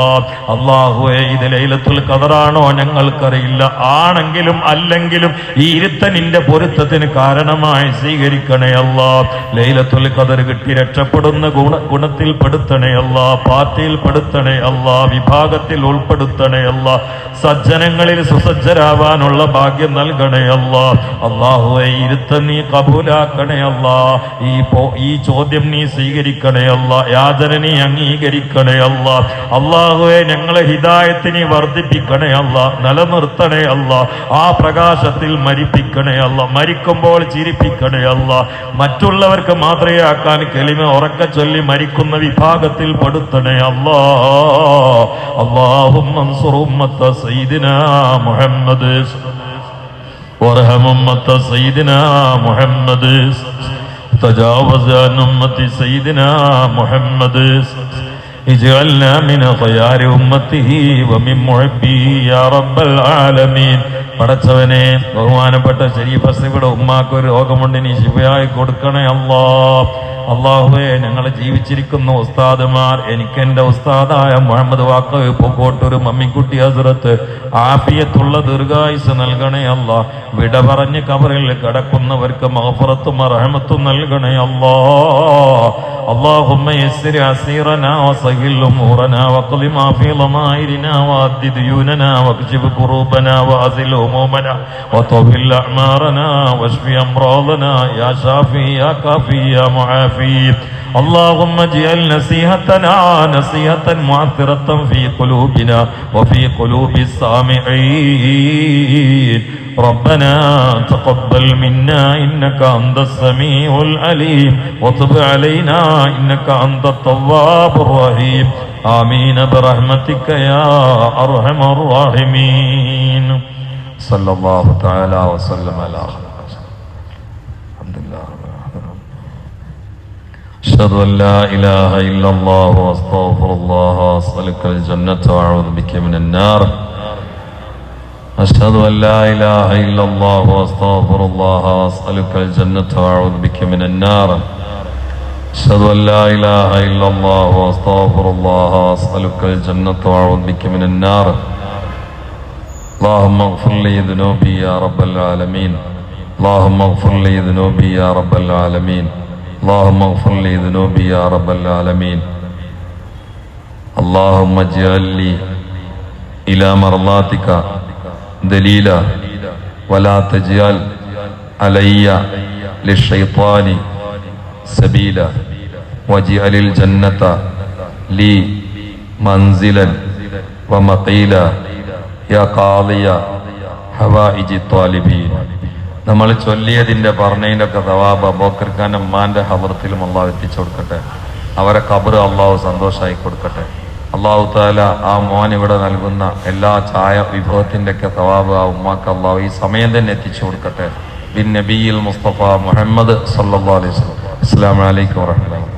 അല്ലാഹുവേ, ഇത് ലൈലത്തുൽ ഖദറാണോ ഞങ്ങൾക്കറിയില്ല. ആണെങ്കിലും അല്ലെങ്കിലും ഈ ഇരുത്തൻ നിന്റെ പൊരുത്തത്തിന് കാരണമായി സ്വീകരിക്കണേ അല്ലാ. ലൈലത്തുൽ ഖദർ കിട്ടി രക്ഷപ്പെടുന്ന ഗുണത്തിൽ പെടുത്തണേ അല്ലാ. പാർട്ടിയിൽ പെടുത്തണേ അല്ലാ. വിഭാഗത്തിൽ ഉൾപ്പെടുത്തണേ അല്ലാ. സജ്ജനങ്ങളിൽ സുസജ്ജരാവാനുള്ള ഭാഗ്യം നൽകണേ അല്ലാ. അല്ലാഹുവേ, ഇരുത്തൻ നീ കബൂലാക്കണേ അല്ലാ. ഈ ചോദ്യം നീ സ്വീകരിക്കണേ അല്ലാ. യാചന നീ അംഗീകരിക്കണേ അല്ലാ. അല്ലാഹുവേ, ഞങ്ങളെ ഹിദായത്തിനെ വർദ്ധിപ്പിക്കണേ അല്ലാ. നിലനിർത്തണേ അല്ലാ. ആ പ്രകാശത്തിൽ മരിപ്പിക്കണേ അല്ലാ. മരിക്കുമ്പോൾ ചിരിപ്പിക്കണേ അല്ലാ. മറ്റുള്ളവർക്ക് മാതൃകയാക്കാൻ കലിമ ഉറക്കെ ചൊല്ലി മരിക്കുന്ന വിഭാഗത്തിൽ പെടുത്തണേ അല്ലാ. അല്ലാഹുമ്മ അൻസുർ ഉമ്മത്ത സയ്യിദിനാ മുഹമ്മദ് വർഹം ഉമ്മത്ത സയ്യിദിനാ മുഹമ്മദ് തജാവസ് അൻ ഉമ്മത്തി സയ്യിദിനാ മുഹമ്മദ് اجعلنا من خيار امته ومن محبيه يا رب العالمين. പടച്ചവനെ, ബഹുമാനപ്പെട്ട ശരീഫ് അസ്ലിയുടെ ഉമ്മാക്ക് ഒരു രോഗമുണ്ട്, നീ ശിഫയായി കൊടുക്കണേ അല്ലാ. അല്ലാഹുവേ, ഞങ്ങളെ ജീവിച്ചിരിക്കുന്ന ഉസ്താദുമാർ, എനിക്ക് എൻ്റെ ഉസ്താദായ മുഹമ്മദ് വാക്കവ് പൂക്കോട്ടൂർ മമ്മിക്കുട്ടി ഹസ്രത്ത് ആഫിയത്തുള്ള ദീർഘായുസ് നൽകണേ അല്ലാ. വിട പറഞ്ഞ് കബറിൽ കിടക്കുന്നവർക്ക് മഗ്ഫിറത്തും റഹ്മത്തും നൽകണേ അല്ലാ. اللهم يسر عسيرنا وسهل امورنا واقض ما في ضمائرنا وأد ديوننا واكشف كروبنا وازل همومنا وطول اعمارنا واشف امراضنا يا شافي يا كافي يا معافي. اللهم اجعل نصيحتنا نصيحة مؤثرة في قلوبنا وفي قلوب السامعين. ربنا تقبل منا إنك أنت السميع العليم وتب علينا إنك أنت التواب الرحيم. آمين برحمتك يا أرحم الراحمين. صلى الله تعالى وسلم على الحمد لله. أشهد أن لا إله إلا الله وأستغفر الله وأسألك الجنة وأعوذ بك من النار. أشهد أن لا إله إلا الله وأستغفر الله وأسألك الجنة وأعوذ بك من النار. أشهد أن لا إله إلا الله وأستغفر الله وأسألك الجنة وأعوذ بك من النار. اللهم اغفر لي ذنوبي يا رب العالمين. اللهم اغفر لي ذنوبي يا رب العالمين. اللهم اغفر لي ذنوبي يا رب العالمين. اللهم اجعل لي إلى مرضاتك دليلا ولا تجعل علي للشيطان سبيلا واجعل الجنة لي منزلا ومقيلا يا قاضي حوائج الطالبين. നമ്മൾ ചൊല്ലിയതിൻ്റെ പറഞ്ഞതിൻ്റെയൊക്കെ സവാബ് അബൂബക്കർ ഖാൻ അമ്മാൻ്റെ ഹദറത്തിലും അള്ളാഹു എത്തിച്ചു കൊടുക്കട്ടെ. അവരെ ഖബർ അള്ളാഹു സന്തോഷമായി കൊടുക്കട്ടെ. അള്ളാഹു താല ആ മോൻ ഇവിടെ നൽകുന്ന എല്ലാ ചായ വിഭവത്തിൻ്റെയൊക്കെ സവാബ് ആ ഉമ്മാക്ക് അള്ളാഹു ഈ സമയം തന്നെ എത്തിച്ചു കൊടുക്കട്ടെ. ബിൻ നബിയിൽ മുസ്തഫ മുഹമ്മദ് സല്ലല്ലാഹു അലൈഹി വസല്ലം. അസ്സലാമു അലൈക്കും വറഹ്മത്തുള്ളാഹി.